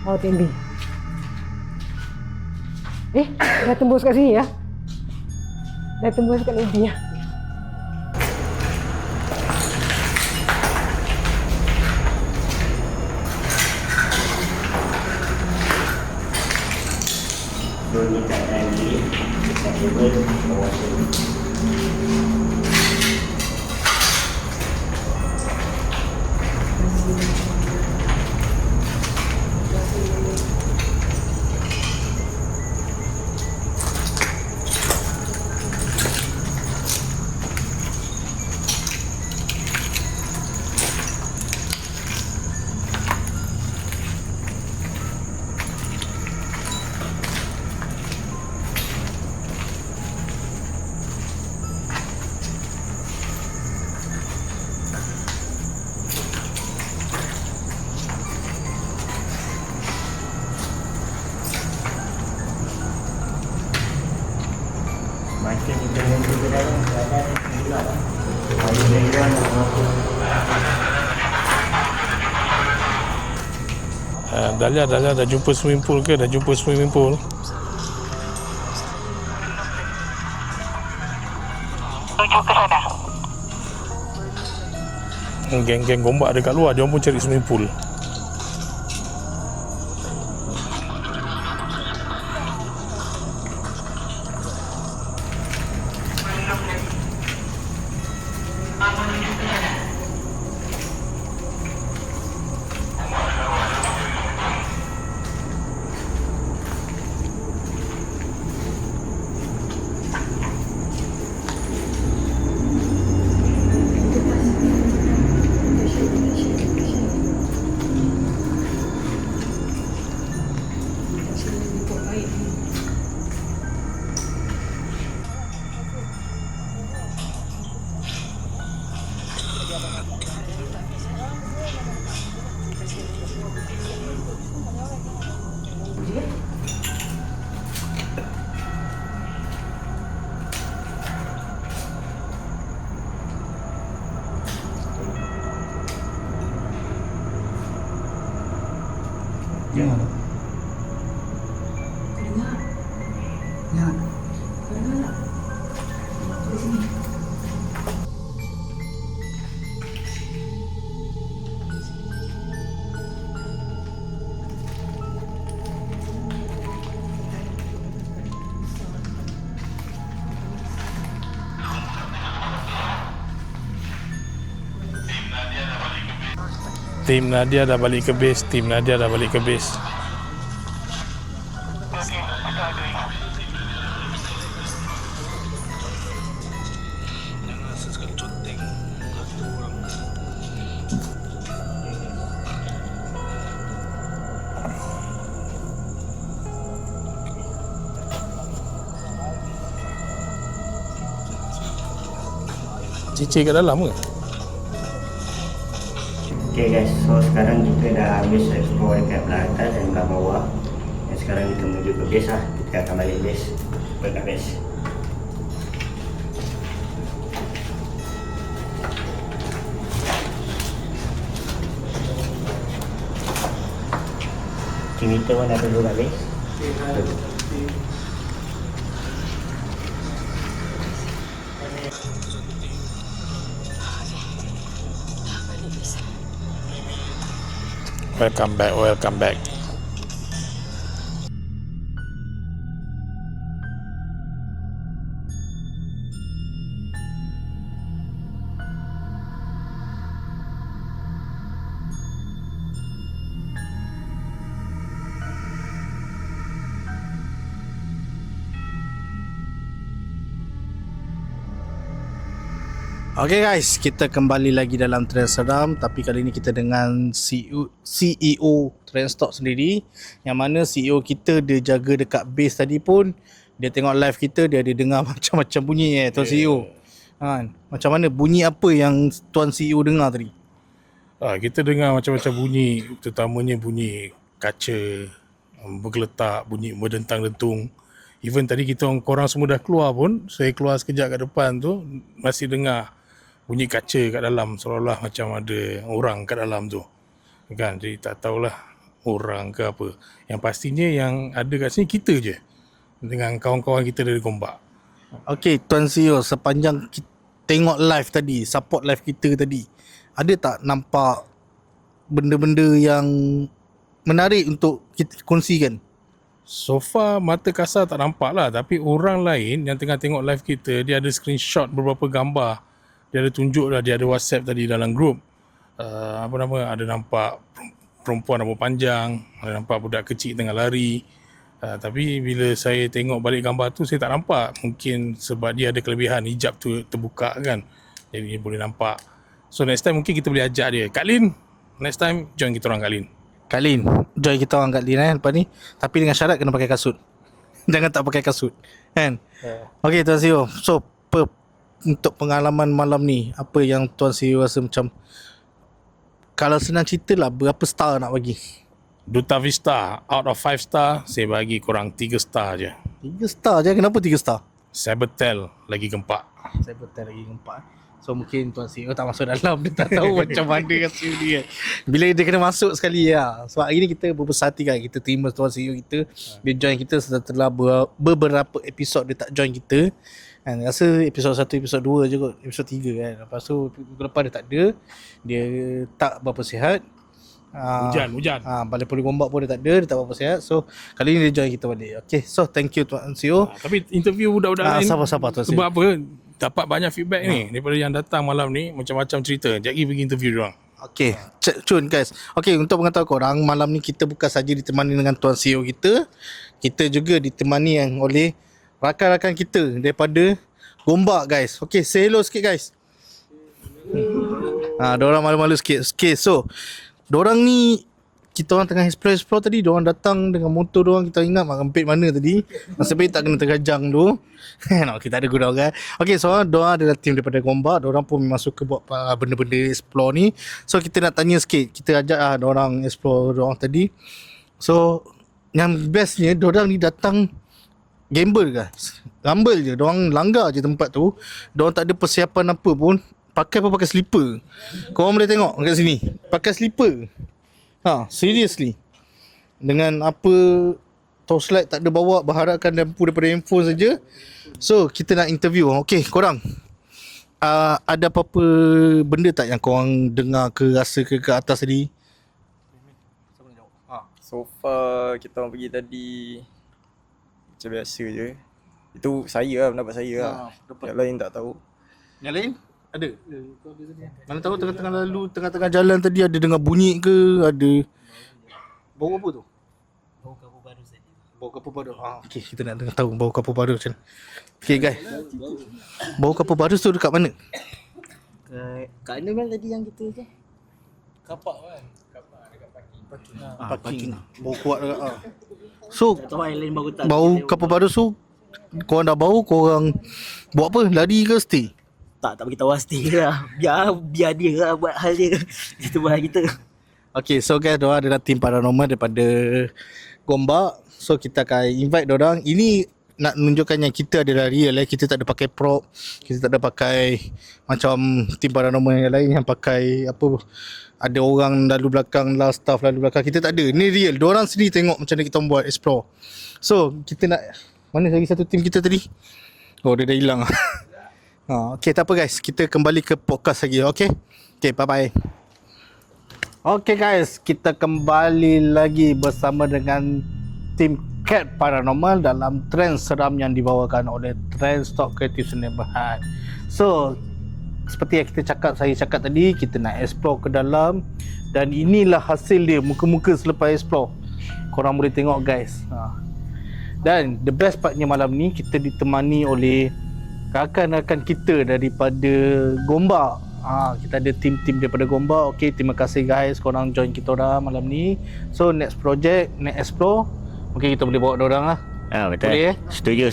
Oh, TMB. Dah tembus kat sini ya? Dah tembus kat lobby ya? Ni keadaan ni dekat level bawah tu. kita nanti ke dalam keadaan gila lah. Ada background apa. Dahlia dah jumpa swimming pool ke? Dah jumpa swimming pool? Tuju ke sana. Geng-geng gombak dekat luar, dia pun cari swimming pool. Tim Nadia dah balik ke base. Cicir kat dalam ke? Okay guys, so sekarang kita dah habis explore dekat belah atas dan belah bawah. Dan sekarang kita menuju ke base lah. Kita akan balik base. Jumpa kat base. Kita pun dah dulu kat base. Welcome back. Okay guys, kita kembali lagi dalam Trans Seram, tapi kali ni kita dengan CEO Transtalk sendiri, yang mana CEO kita dia jaga dekat base tadi pun. Dia tengok live kita, dia ada dengar macam-macam bunyi Tuan CEO. Macam mana bunyi apa yang Tuan CEO dengar tadi? Kita dengar macam-macam bunyi, terutamanya bunyi kaca bergeletak, bunyi berdentang-dentung. Even tadi korang semua dah keluar pun, saya keluar sekejap kat depan tu, masih dengar bunyi kaca kat dalam, seolah-olah macam ada orang kat dalam tu kan. Jadi tak tahulah orang ke apa. Yang pastinya yang ada kat sini kita je dengan kawan-kawan kita dari Gombak. Okay Tuan CEO, sepanjang tengok live tadi, support live kita tadi, ada tak nampak benda-benda yang menarik untuk kita kongsikan? So far mata kasar tak nampak lah, tapi orang lain yang tengah tengok live kita, dia ada screenshot beberapa gambar. Dia ada tunjuk lah, dia ada WhatsApp tadi dalam group. Ada nampak perempuan rambut panjang, ada nampak budak kecil tengah lari. Tapi bila saya tengok balik gambar tu, saya tak nampak. Mungkin sebab dia ada kelebihan, hijab tu terbuka kan, jadi dia boleh nampak. So next time mungkin kita boleh ajak dia, Kak Lin, next time join kita orang Kak Lin. Kak Lin, join kita orang Kak Lin lepas ni. Tapi dengan syarat kena pakai kasut. Jangan tak pakai kasut kan. Okay Tuan CEO, so untuk pengalaman malam ni, apa yang Tuan CEO rasa macam, kalau senang cerita lah, berapa star nak bagi? Duta Vista, out of 5 star, saya bagi korang 3 star je. 3 star je? Kenapa 3 star? Sabertel lagi gempak. Saya betul lagi gempak. So mungkin Tuan CEO tak masuk dalam. Dia tak tahu macam mana rasa dia. Bila dia kena masuk sekali lah. Sebab hari ni kita berbesar hati kan. Kita terima Tuan CEO kita. Dia join kita setelah beberapa episod dia tak join kita. Kan, rasa episod 1, episod 2 je kot. Episod 3 kan. Lepas tu minggu lepas dia tak ada. Dia tak berapa sihat. Hujan. Balik Poli Gombak pun dia tak ada. Dia tak berapa sihat. So kali ni dia join kita balik. Okay, so thank you Tuan CEO. Tapi interview budak-budak lain Sabar Tuan CEO. sebab apa? Dapat banyak feedback ni daripada yang datang malam ni, macam-macam cerita. Sekejap lagi pergi interview diorang. Okay, cun guys. Okay, untuk mengetahui korang, malam ni kita bukan saja ditemani dengan Tuan CEO kita. Kita juga ditemani yang oleh rakan-rakan kita daripada Gombak guys. Okay, say hello sikit guys. Diorang malu-malu sikit. Okay, so diorang ni, kita orang tengah explore tadi, diorang datang dengan motor diorang. Kita ingat mak kempit mana tadi. Nasib baik tak kena tergajang tu. No, kita ada guna kan. Okay, so diorang adalah tim daripada Gombak. Diorang pun memang suka buat benda-benda explore ni. So kita nak tanya sikit. Kita ajak diorang explore diorang tadi. So yang bestnya diorang ni datang gamble guys. Gamble je. Diorang langgar je tempat tu. Diorang tak ada persiapan apa pun. Pakai slipper. Korang boleh tengok kat sini. Pakai slipper. Seriously. Dengan apa torchlight tak ada bawa, berharapkan lampu daripada handphone saja. So kita nak interview. Okay, korang ada apa-apa benda tak yang korang dengar ke rasa ke atas tadi? So far kita orang pergi tadi macam biasa je. Itu saya lah, pendapat saya lah. Yang lain tak tahu. Yang lain? Ada? Mana tahu tengah-tengah lalu, tengah-tengah jalan tadi ada dengar bunyi ke, ada bau apa tu? Bau kapur baru tadi. Bau kapur baru. Okey, kita nak dengar tahu bau kapur baru macam mana. Okey guys. Bau kapur baru tu dekat mana? Kat mana kan tadi yang kita tu? Kapak kan? Parking. Bau kuat dekat. So, Tak tahu yang lain baru tak. bau kapur baru tu korang dah bau, korang buat apa? Lari ke stay? Tak beritahu pasti lah. Biar dia lah buat hal dia. Kita buat hal kita. Okay, so guys, diorang adalah tim paranormal daripada Gombak. So kita akan invite diorang. Ini nak menunjukkan yang kita adalah real. Kita tak ada pakai prop. Kita tak ada pakai macam tim paranormal yang lain yang pakai apa, ada orang lalu belakang lah, staff lalu belakang. Kita tak ada. Ni real. Diorang sendiri tengok macam mana kita buat explore. So kita nak, mana lagi satu tim kita tadi? Oh, dia dah hilang. Okay, tak apa guys. Kita kembali ke podcast lagi. Okay, bye-bye. Okay guys, kita kembali lagi bersama dengan tim Cat Paranormal dalam trend seram yang dibawakan oleh Trendstock Kreatif Sdn Bhd. So, seperti yang saya cakap tadi, kita nak explore ke dalam. Dan inilah hasil dia, muka-muka selepas explore. Korang boleh tengok guys. Dan the best partnya malam ni, kita ditemani oleh rakan-rakan kita daripada Gombak. Kita ada tim-tim daripada Gombak. Okay, terima kasih guys korang join kita orang malam ni. So next project, next explore, mungkin kita boleh bawa diorang lah. Betul. Boleh Setuju.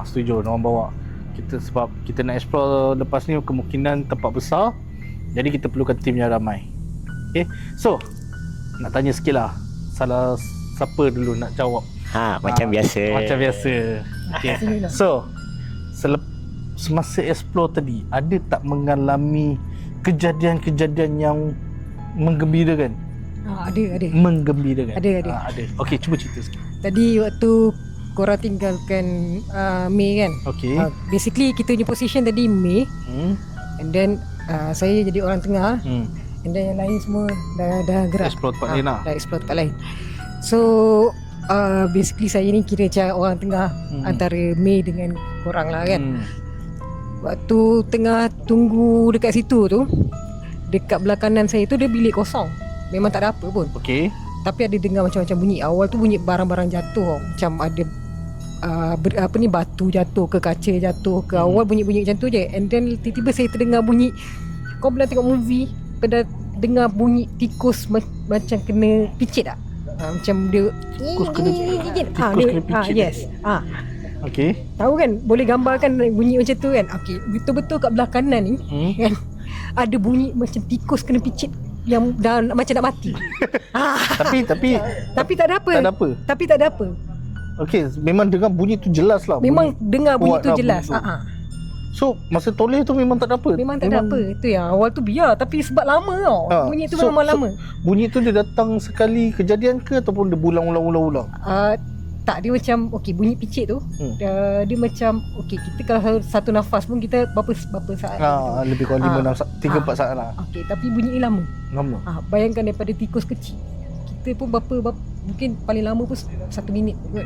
Setuju diorang bawa kita, sebab kita nak explore lepas ni kemungkinan tempat besar. Jadi kita perlukan tim yang ramai. Okay, so nak tanya sikit lah, salah siapa dulu nak jawab? Macam biasa. Macam biasa. Okay, so semasa explore tadi, ada tak mengalami kejadian-kejadian yang menggembirakan? Ada. Menggembirakan? Ada. Ada. Okey, cuba cerita sikit. Tadi waktu korang tinggalkan Mei kan. Okey. Basically kita punya position tadi Mei. And then saya jadi orang tengah. And then yang lain semua dah gerak. Explore tempat lain lah. Dah explore tempat lain. So basically saya ni kira macam orang tengah antara Mei dengan korang lah kan. Waktu tengah tunggu dekat situ tu, dekat belah kanan saya tu dia bilik kosong. Memang tak ada apa pun. Okey. Tapi ada dengar macam-macam bunyi. Awal tu bunyi barang-barang jatuh. Macam ada batu jatuh ke, kaca jatuh ke. Awal bunyi-bunyi macam tu je. And then tiba-tiba saya terdengar bunyi. Kau pernah tengok movie, pernah dengar bunyi tikus macam kena picit tak? Macam dia Tikus kena picit. Yes. Okey. Tahu kan, boleh gambarkan bunyi macam tu kan. Okey, betul-betul kat belah kanan ni kan, ada bunyi macam tikus kena picit yang dah macam nak mati. Tapi tak ada apa. Tak ada apa. Tapi tak ada apa. Okay, memang dengar bunyi tu jelas lah. Memang dengar bunyi kuat tu lah jelas. bunyi tu. Ha. So masa toleh tu memang tak ada apa. Memang tak ada apa. Itu yang awal tu biar, tapi sebab lama tau. Bunyi tu memang lama. Bunyi tu dia datang sekali kejadian ke ataupun dia berulang-ulang? Tak, dia macam bunyi picit tu. Dia macam kita kalau satu nafas pun kita berapa saat. Lebih kurang 3-4 saat lah. Tapi bunyi ni lama. Lama. Bayangkan daripada tikus kecil. Kita pun mungkin paling lama pun 1 minit kot.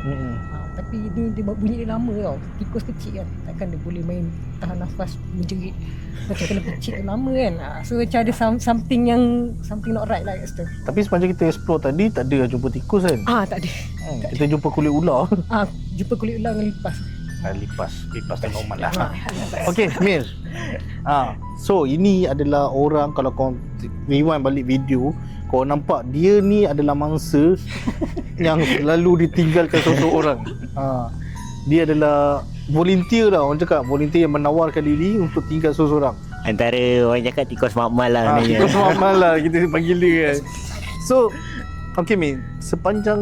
Tapi ni dia bunyi dia lama tau. Tikus kecil kan, takkan dia boleh main tahan nafas menjerit macam kena picit tu lama kan. So macam ada something not right lah kat situ. Tapi sepanjang kita explore tadi tak ada jumpa tikus kan? Tak ada. Kita jumpa kulit ular. Jumpa kulit ular dengan lipas. Lipas tu normal lah. Okay, Mir. So ini adalah orang, kalau kau rewind balik video, kau nampak dia ni adalah mangsa yang selalu ditinggalkan seseorang. Dia adalah volunteer lah, orang cakap volunteer yang menawarkan diri untuk tinggal seseorang. Antara orang cakap tikus makmal lah sebenarnya. Tikus makmal lah kita panggil dia kan. So, okay Mir, sepanjang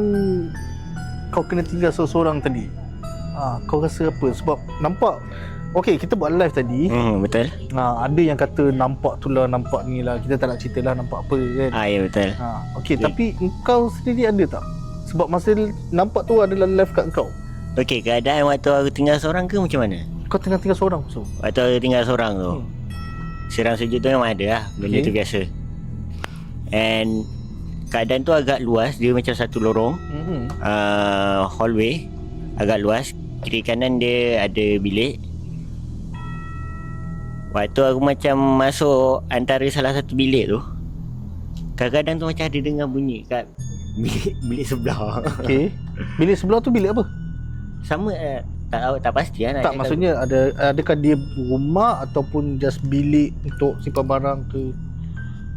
kau kena tinggal seseorang tadi, kau rasa apa? Sebab nampak, okay, kita buat live tadi. Betul. Ada yang kata nampak tu lah, nampak ni lah. Kita tak nak cerita lah nampak apa kan. Ya betul. Okay, tapi kau sendiri ada tak? Sebab masa nampak tu adalah live kat kau. Okey, keadaan waktu aku tinggal seorang ke macam mana? Kau tengah tinggal seorang so. Waktu aku tinggal seorang tu, seram sejuk tu memang ada lah. Benda tu biasa. And keadaan tu agak luas. Dia macam satu lorong, hallway agak luas. Kiri kanan dia ada bilik. Waktu aku macam masuk antara salah satu bilik tu, kadang-kadang tu macam ada dengar bunyi kat bilik sebelah. Okay. Bilik sebelah tu bilik apa? Sama tak pasti lah nak Tak, cakap. maksudnya adakah dia rumah ataupun just bilik untuk simpan barang ke?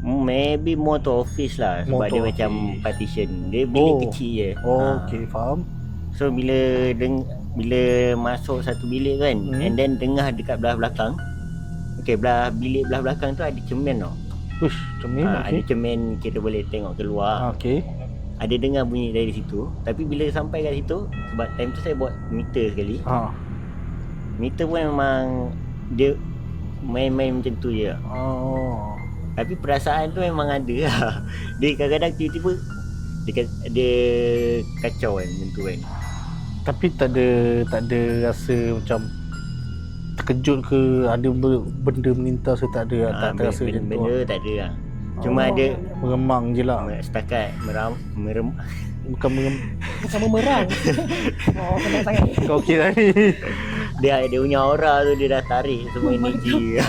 Maybe more to office lah. Sebab More to dia macam office. partition. Dia bilik kecil je. Okay, faham. So bila masuk satu bilik kan, and then dengar dekat belah belakang. Okay, bilik belah belakang tu ada cermin tau. Uish, cermin. Ada cermin, kita boleh tengok keluar. Okay. Ada dengar bunyi dari situ. Tapi bila sampai kat situ, sebab time tu saya buat meter sekali. Meter pun memang dia main-main macam tu je. Tapi perasaan tu memang ada lah. Dia kadang-kadang tiba-tiba dia kacau kan macam tu kan. Tapi tak ada rasa macam terkejut ke, ada benda melintas ke, tak ada. Tak terasa macam tu. Benda tak ada lah. Cuma ada meremang je lah. setakat Bukan memerang. Kena sangat. Kau okey tadi. dia punya aura tu, dia dah tarik semua energi.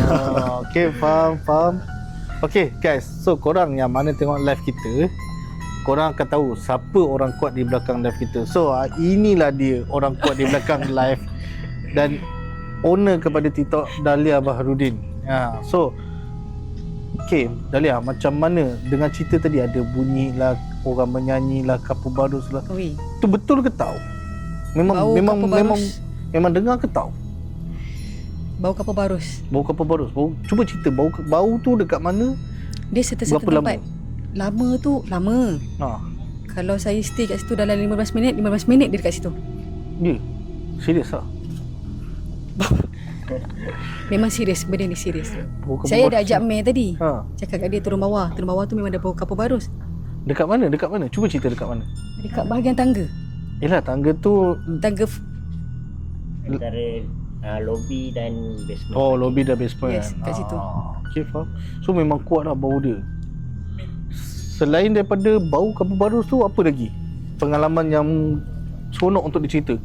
Okay, faham. Okay guys, so korang yang mana tengok live kita, korang akan tahu siapa orang kuat di belakang live kita. So inilah dia orang kuat di belakang live dan owner kepada TikTok, Dahlia Baharudin. So okay, Dahlia, macam mana dengan cerita tadi ada bunyi lah, orang menyanyi lah, Kapur Barus lah. Tu betul ke tahu? Memang dengar ke tahu? Bau kapur barus. Bau Kapur Barus. Cuba cerita bau tu dekat mana? Dia serta-serta Berapa lama? tempat. Lama tu lama. Kalau saya stay kat situ dalam 15 minit dia dekat situ. Ya. Serius lah. Memang serius, benda ni serius. Bau Kapur Saya Barus. dah ajak Mei tadi. Cakap Kat dia turun bawah. Turun bawah tu memang ada bau kapur barus. Dekat mana? Cuba cerita dekat mana? Dekat bahagian tangga. Yelah, tangga tu Tangga Antara lobby dan basement. lobby dan basement. Yes, kat situ. Okay, faham. So memang kuat lah bau dia. Selain daripada bau Kapur Barus tu, apa lagi pengalaman yang seronok untuk dicerita?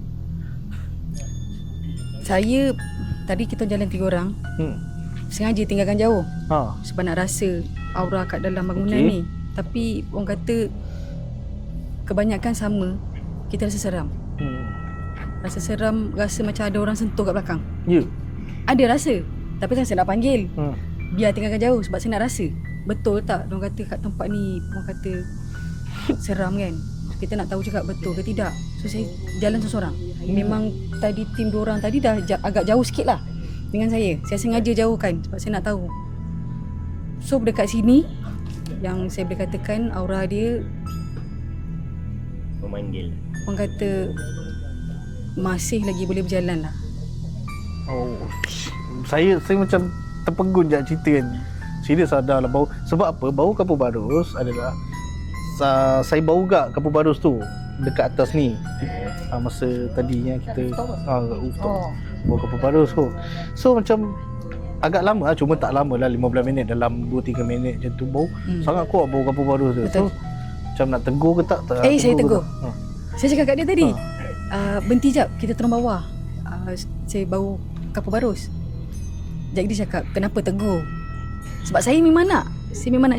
Saya tadi kita jalan 3 orang. Sengaja tinggalkan jauh. Sebab nak rasa aura kat dalam bangunan ni. Tapi orang kata kebanyakan sama, kita rasa seram. Rasa seram, rasa macam ada orang sentuh kat belakang. Ya. Ada rasa. Tapi saya nak panggil. Biar tinggalkan jauh sebab saya nak rasa. Betul tak orang kata kat tempat ni, orang kata seram kan. Kita nak tahu juga betul ke tidak. So saya jalan seorang. Memang tadi tim 2 orang tadi dah agak jauh sikit lah dengan saya. Saya sengaja jauhkan sebab saya nak tahu. So dekat sini yang saya boleh katakan aura dia Memanggil. orang kata masih lagi boleh berjalan lah. Oh, saya macam terpegun je cerita kan. Serius ada lah bau. Sebab apa? Bau kapur barus adalah saya bau gak kapur barus tu dekat atas ni. Masa tadinya kita rooftop. Bau kapur barus tu. So macam agak lama lah, cuma tak lama lah, 15 minit, dalam 2-3 minit macam tu bau. Sangat kuat bau kapur barus tu. Betul. So macam nak tegur ke tak? Saya tegur. ke tak? Saya cakap kat dia tadi, berhenti jap, kita turun bawah. Saya bau kapur barus. Jadi dia cakap, kenapa tegur? Sebab saya memang nak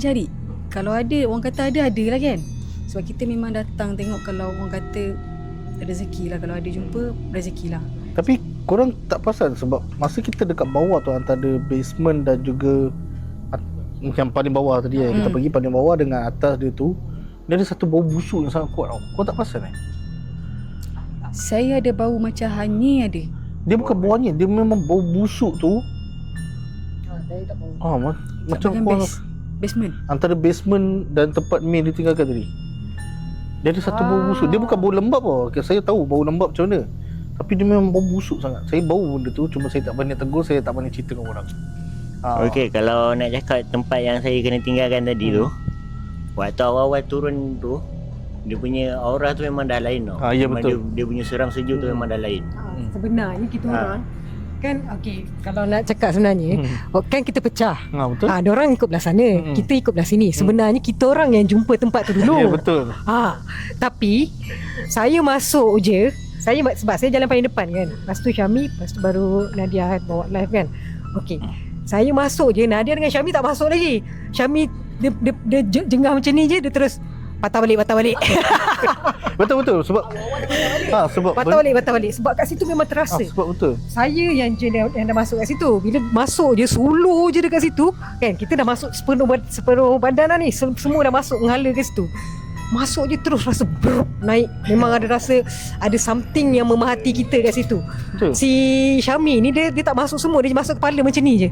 cari. Kalau ada, orang kata ada lah kan. Sebab kita memang datang tengok, kalau orang kata rezeki lah, kalau ada jumpa, rezeki lah. Tapi korang tak perasan sebab masa kita dekat bawah tu, antara basement dan juga yang paling bawah tadi kita pergi paling bawah dengan atas dia tu, dia ada satu bau busuk yang sangat kuat tau. Kau tak perasan Saya ada bau macam hanyir ada. Dia bukan bau hanyir, dia memang bau busuk tu. Saya tak bau. Macam Bahagian kau basement. antara basement dan tempat main ditinggalkan tadi. Dia ada satu bau busuk. Dia bukan bau lembab tau. Saya tahu bau lembab macam mana. Tapi dia memang bau busuk sangat. Saya bau benda tu, cuma saya tak berani tegur, saya tak berani cerita dengan orang. Okey, kalau nak cakap tempat yang saya kena tinggalkan tadi tu, waktu awal-awal turun tu, dia punya aura tu memang dah lain tau. Ya, Memang betul. Dia punya seram sejuk tu memang dah lain. Sebenarnya kita orang kan kalau nak cakap sebenarnya kan kita pecah. Betul. Diorang ikut belah sana, kita ikut belah sini. Sebenarnya kita orang yang jumpa tempat tu dulu. Ya, betul. Tapi saya masuk je. Sebab saya jalan paling depan kan. Lepas tu Syami, lepas tu baru Nadia bawa live kan. Okey. Saya masuk je, Nadia dengan Syami tak masuk lagi. Syami dia jengah macam ni je, dia terus patah balik. Betul sebab patah balik sebab kat situ memang terasa. sebab betul. Saya yang dah masuk kat situ. Bila masuk je, suluh je dekat situ kan, kita dah masuk sepenuh badan dah ni. Semua dah masuk menghala ke situ. Masuk je terus rasa naik. Memang ada rasa ada something yang memahati kita kat situ. Betul. Si Syami ni dia tak masuk semua, dia masuk kepala macam ni je.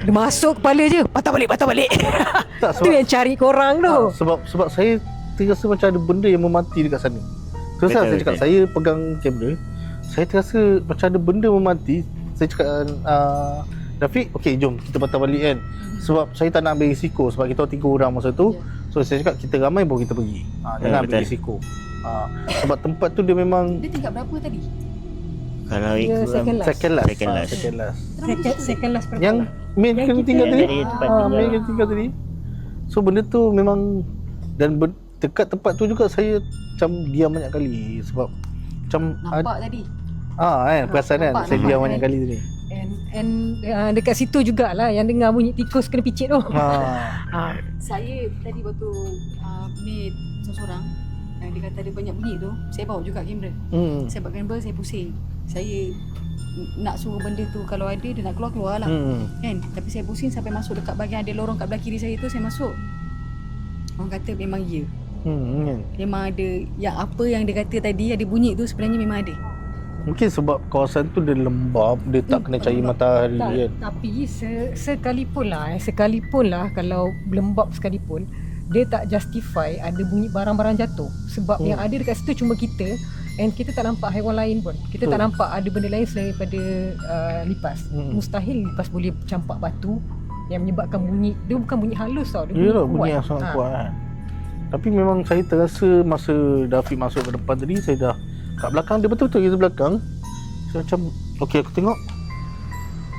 Dia masuk kepala je, patah balik. Tak, Tu yang cari korang tu. sebab saya terasa macam ada benda yang memati dekat sana. Terus saya cakap, saya pegang kamera, saya terasa macam ada benda memati. Saya cakap Rafiq, okey jom kita patah balik kan. Sebab saya tak nak ambil risiko, sebab kita 3 orang masa tu. So saya cakap kita ramai baru kita pergi. Jangan ambil risiko. Sebab tempat tu dia memang Dia tingkat berapa tadi? Kalau Dia ikut second last. second last. Second last perempuan. Yang main Yang kena kita tinggal tadi. dari tempat tinggal. Main kena tinggal tadi. So benda tu memang, dan dekat tempat tu juga saya macam diam banyak kali sebab macam Nampak tadi. kan perasan kan nampak, saya nampak. diam banyak kali tadi. And dekat situ jugalah yang dengar bunyi tikus kena picit tu. Saya tadi waktu maid seorang yang dia kata ada banyak bunyi tu, saya bawa juga kamera. Saya bawa kamera, saya pusing. Saya nak suruh benda tu kalau ada dia nak keluar lah. Kan? Tapi saya pusing sampai masuk dekat bahagian ada lorong kat belah kiri saya tu, saya masuk. Orang kata memang ya. Memang ada yang apa yang dia kata tadi ada bunyi tu sebenarnya memang ada. Mungkin sebab kawasan tu dia lembab, dia tak kena cahaya matahari kan. Tapi sekalipun lah kalau lembab sekalipun, dia tak justify ada bunyi barang-barang jatuh. Sebab yang ada dekat situ cuma kita, and kita tak nampak haiwan lain pun. Kita tak nampak ada benda lain selain daripada lipas. Mustahil lipas boleh campak batu yang menyebabkan bunyi. Dia bukan bunyi halus tau, dia bunyi yang sangat kuat kan. Tapi memang saya terasa masa Dafiq masuk ke depan tadi, saya dah kat belakang dia, betul-betul kita belakang. Saya macam, okey aku tengok,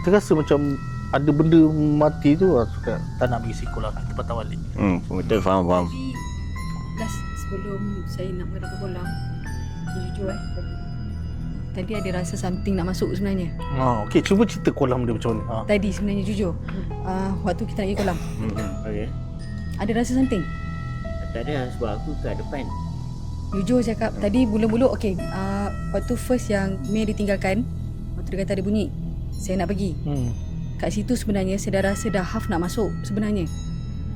terasa macam ada benda mati tu. Suka tak nak bagi risiko lah, kita patah balik. Betul, faham. Tapi last sebelum saya nak berada ke kolam, jujur tadi ada rasa something nak masuk sebenarnya. Okey, cuba cerita kolam dia macam mana. Tadi sebenarnya jujur, waktu kita nak pergi kolam, Okey. ada rasa something. Tak ada sebab aku kat depan. Jujur cakap, tadi bulu-bulu okey, waktu first yang Mei ditinggalkan, waktu dia kata ada bunyi, saya nak pergi. Kat situ sebenarnya saya dah rasa dah half nak masuk sebenarnya.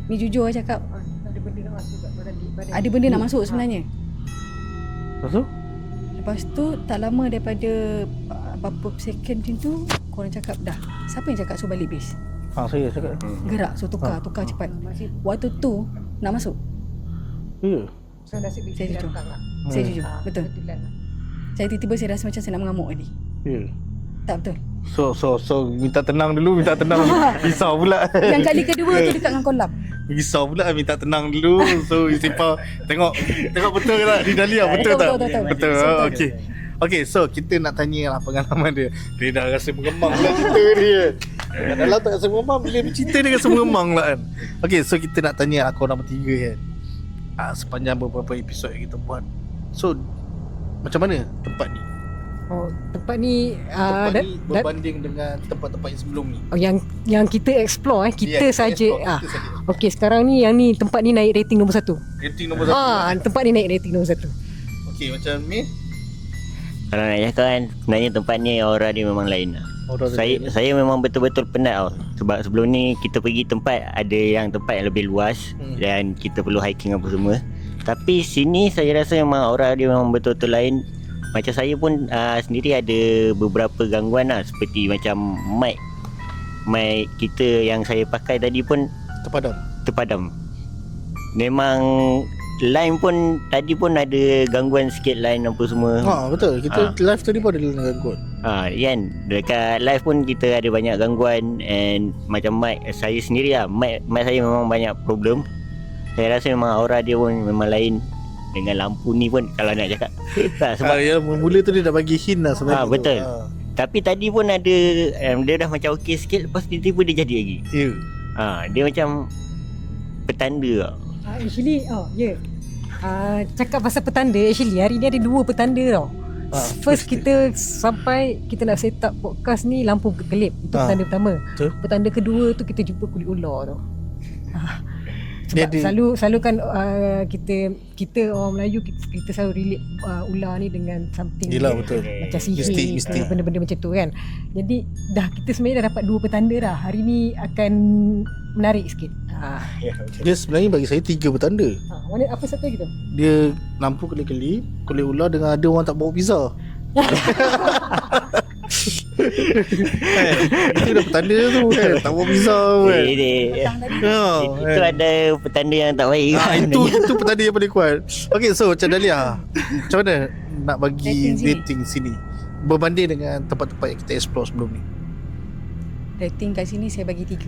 Ni jujur saya cakap, ada benda nak masuk kat badan. ada benda nak masuk sebenarnya. Lepas tu? Lepas tu tak lama daripada berapa second macam tu, korang cakap dah. Siapa yang cakap suruh balik base? Saya cakap. Gerak, so tukar cepat. Waktu tu nak masuk. Ya. So nasib Saya kita jujur. datang lah. Saya jujur, betul. Kebetulan lah. Saya tiba-tiba saya rasa macam saya nak mengamuk tadi. Ya. Tak betul. So minta tenang dulu, risau pula. Yang kali kedua tu dekat dengan kolam. Risau pula, minta tenang dulu. So Istighfar tengok betul ke tak di Dahlia, betul tak? Betul. Okey. Okey, so kita nak tanya lah pengalaman dia. Dia dah rasa mengemang lah cerita dia. Kat dalam tak rasa mengemang, bila bercerita dia rasa mengemang lah kan. Okey, so kita nak tanya lah korang bertiga kan. Sepanjang beberapa episod yang kita buat. So macam mana tempat ni? Tempat ni Tempat ni berbanding dengan tempat-tempat yang sebelum ni. yang kita explore kita saja. Kita saja. Okey, sekarang ni yang ni tempat ni naik rating nombor 1. Rating nombor 1. Tempat ni naik rating nombor 1. Okey, macam Min. Kalau nak cakap kan, sebenarnya tempat ni aura dia memang lain lah. Saya memang betul-betul penat tau. Sebab sebelum ni kita pergi tempat, ada yang tempat yang lebih luas dan kita perlu hiking apa semua. Tapi sini saya rasa memang aura dia memang betul-betul lain. Macam saya pun sendiri ada beberapa gangguan lah. Seperti macam mic kita yang saya pakai tadi pun terpadam. Memang line pun tadi pun ada gangguan sikit, line apa semua. Betul. Kita live tadi pun ada gangguan. Kan dekat live pun kita ada banyak gangguan. And macam mic saya sendiri lah, mic saya memang banyak problem. Saya rasa memang aura dia pun memang lain. Dengan lampu ni pun kalau nak cakap tak, sebab mula tu dia dah bagi hint lah sebenarnya. Betul. Tapi tadi pun ada dia dah macam okey sikit, lepas tiba-tiba dia jadi lagi. Ya. Dia macam petanda tau. Actually cakap pasal petanda, actually hari ni ada 2 petanda tau. First kita sampai kita nak set up podcast ni, lampu berkelip. Itu petanda pertama. Petanda kedua tu kita jumpa kulit ular tau. Sebab selalu kan kita orang Melayu kita selalu relate ular ni dengan something. Yelah, betul. Macam sihir Mistik. benda-benda macam tu kan. Jadi kita sebenarnya dah dapat 2 petanda dah. Hari ni akan menarik sikit. Dia sebenarnya bagi saya 3 petanda. Mana apa satu lagi tu? Dia lampu kelip-kelip, kulit ular dengan ada orang tak bawa pizza. Itu dah petanda tu kan. Tak bawa pizza kan. Itu ada petanda yang tak baik kan. Itu petanda yang paling kuat. Okay, so macam Dahlia, macam mana nak bagi rating sini berbanding dengan tempat-tempat yang kita explore sebelum ni? Rating kat sini saya bagi 3.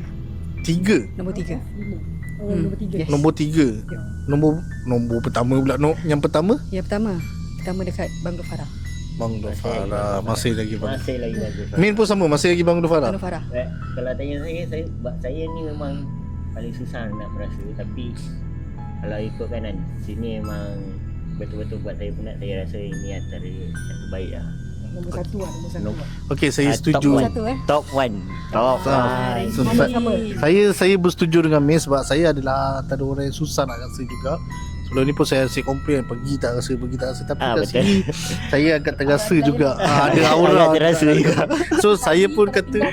3? Nombor 3. Nombor 3. Yes. Nombor 3. Nombor pertama pula. Yang pertama? Yang pertama dekat Banglo Farah. Banglo Farah. Masih lagi bagus. Min pun sama, masih lagi Banglo Farah. Banglo Farah. Kalau tanya saya ni memang paling susah nak merasa. Tapi kalau ikutkan kan, sini memang betul-betul buat saya penat. Saya rasa ini antara yang terbaik lah. Nombor 1 lah. Okey, saya setuju. Top 1. Saya bersetuju dengan Min sebab saya adalah antara orang yang susah nak rasa juga. Sebelum ni pun saya komplain pergi tak rasa. Tapi kat sini saya agak terasa juga. Ada aura terasa juga. So saya pun kata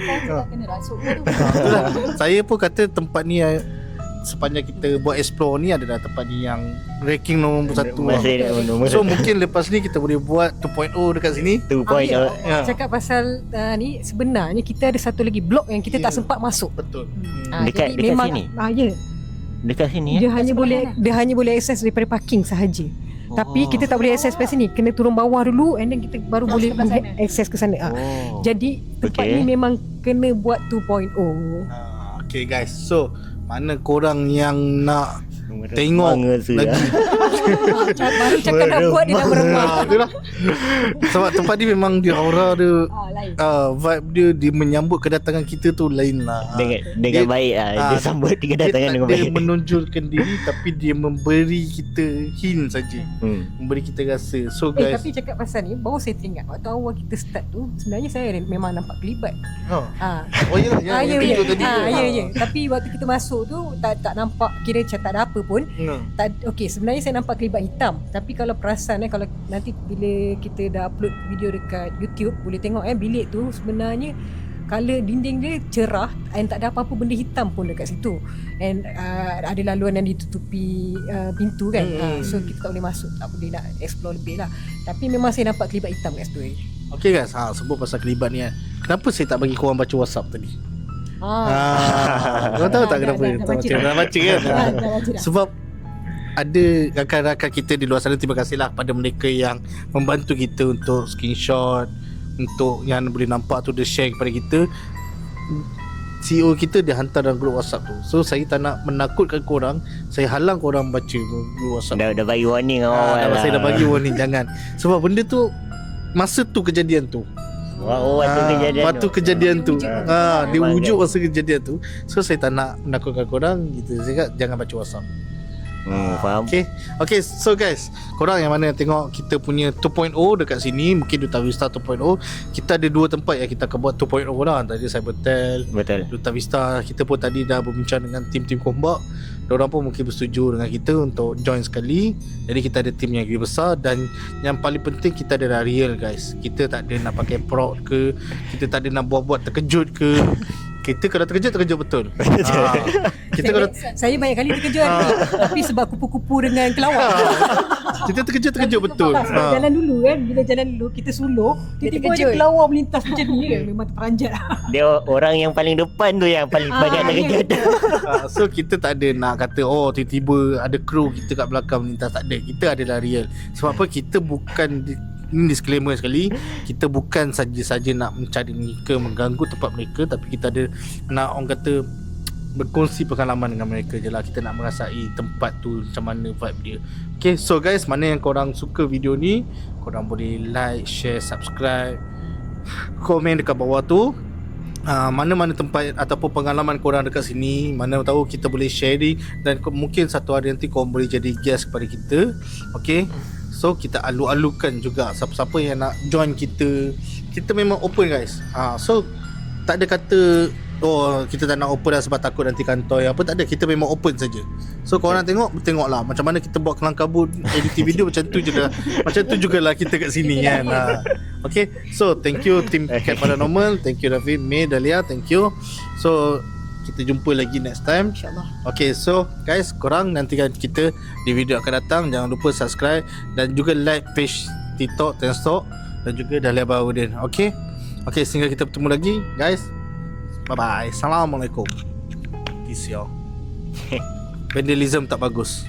saya pun kata tempat ni sepanjang kita buat explore ni adalah tempat ni yang ranking nombor 1 lah. So mungkin lepas ni kita boleh buat 2.0 dekat sini. 2.0. Cakap pasal ni sebenarnya kita ada satu lagi blok yang kita tak sempat masuk. Betul. Dekat memang, sini. Dekat sini dia hanya boleh akses daripada parking sahaja. Tapi kita tak boleh akses kat sini. Kena turun bawah dulu and then kita baru boleh akses ke sana. Jadi tempat ni memang kena buat 2.0. Okay guys, so mana korang yang nak tengok lagi baru cakap nak buat dia dah meremah. Sebab tempat ni memang dia aura dia vibe dia menyambut kedatangan kita tu lain lah. Dengan baik lah. Dia sambut kedatangan dengan baik. Dia menonjolkan diri tapi dia memberi kita hint saja. Memberi kita rasa. So guys, tapi cakap pasal ni baru saya teringat waktu awal kita start tu sebenarnya saya memang nampak kelibat. Ya. Tapi waktu kita masuk tu tak nampak, kira macam tak ada apa pun. Okey, sebenarnya saya nampak kelibat hitam. Tapi kalau perasan kalau nanti bila kita dah upload video dekat YouTube boleh tengok bilik tu sebenarnya color dinding dia cerah and tak ada apa-apa benda hitam pun dekat situ. And ada laluan yang ditutupi pintu kan. So kita tak boleh masuk, tak boleh nak explore lebih lah. Tapi memang saya nampak kelibat hitam kat situ. Okay guys, sebut pasal kelibat ni kenapa saya tak bagi korang baca WhatsApp tadi? Korang tahu tak kenapa? Tak baca kan? Sebab ada rakan-rakan kita di luar sana, terima kasihlah pada mereka yang membantu kita untuk screenshot, untuk yang boleh nampak tu dia share kepada kita. CEO kita dia hantar dalam grup WhatsApp tu. So saya tak nak menakutkan korang, saya halang korang baca grup WhatsApp. Dah bagi warning awal lah. Saya dah bagi warning, jangan. Sebab benda tu masa tu kejadian tu. Waktu kejadian tu. Dia wujud masa kejadian tu. So saya tak nak menakutkan korang gitu. Saya kata jangan baca WhatsApp. Faham. Okay, so guys, korang yang mana yang tengok kita punya 2.0 dekat sini, mungkin Duta Vista 2.0, kita ada 2 tempat yang kita akan buat 2.0 lah. Tadi Cybertel, Betul. Duta Vista. Kita pun tadi dah berbincang dengan tim-tim Kombak. Diorang pun mungkin bersetuju dengan kita untuk join sekali. Jadi kita ada tim yang lebih besar. Dan yang paling penting, kita adalah real guys. Kita tak ada nak pakai prod ke, kita tak ada nak buat-buat terkejut ke. Kita kalau terkejut betul. Kita kalau Saya banyak kali terkejut tapi sebab kupu-kupu dengan kelawar. kita terkejut betul. Jalan dulu kan, bila jalan dulu kita sulur, tiba-tiba je terkejut. kelawar melintas macam ni kan. Memang terperanjat. Dia orang yang paling depan tu yang paling banyak terkejut. So kita tak ada nak kata tiba-tiba ada kru kita kat belakang melintas, tak ada. Kita adalah real. Sebab apa, kita bukan, ini disclaimer sekali, kita bukan saja-saja nak mencari mereka, mengganggu tempat mereka, tapi kita ada nak, orang kata, berkongsi pengalaman dengan mereka je lah. Kita nak merasai tempat tu macam mana vibe dia. Okay, so guys, mana yang korang suka video ni, korang boleh like, share, subscribe, komen dekat bawah tu. Mana-mana tempat ataupun pengalaman korang dekat sini, mana tahu kita boleh sharing, dan mungkin satu hari nanti korang boleh jadi guest kepada kita. Okay, so kita alu-alukan juga siapa-siapa yang nak join kita. Kita memang open guys. So tak ada kata kita tak nak open dah sebab takut nanti kantoi apa, tak ada. Kita memang open saja. So korang tengoklah macam mana kita buat kelang kabut editing video, macam tu je lah. Macam tu jugalah kita kat sini kan. Okay, so thank you tim Cat Paranormal, thank you Rafi, May, Dahlia, thank you. So kita jumpa lagi next time, InsyaAllah. Okay, so guys, korang nantikan kita di video akan datang. Jangan lupa subscribe dan juga like page TikTok Tenstalk dan juga Dahlia Baharudin. Okay, sehingga kita bertemu lagi guys. Bye bye. Assalamualaikum. Peace y'all. Vandalism tak bagus.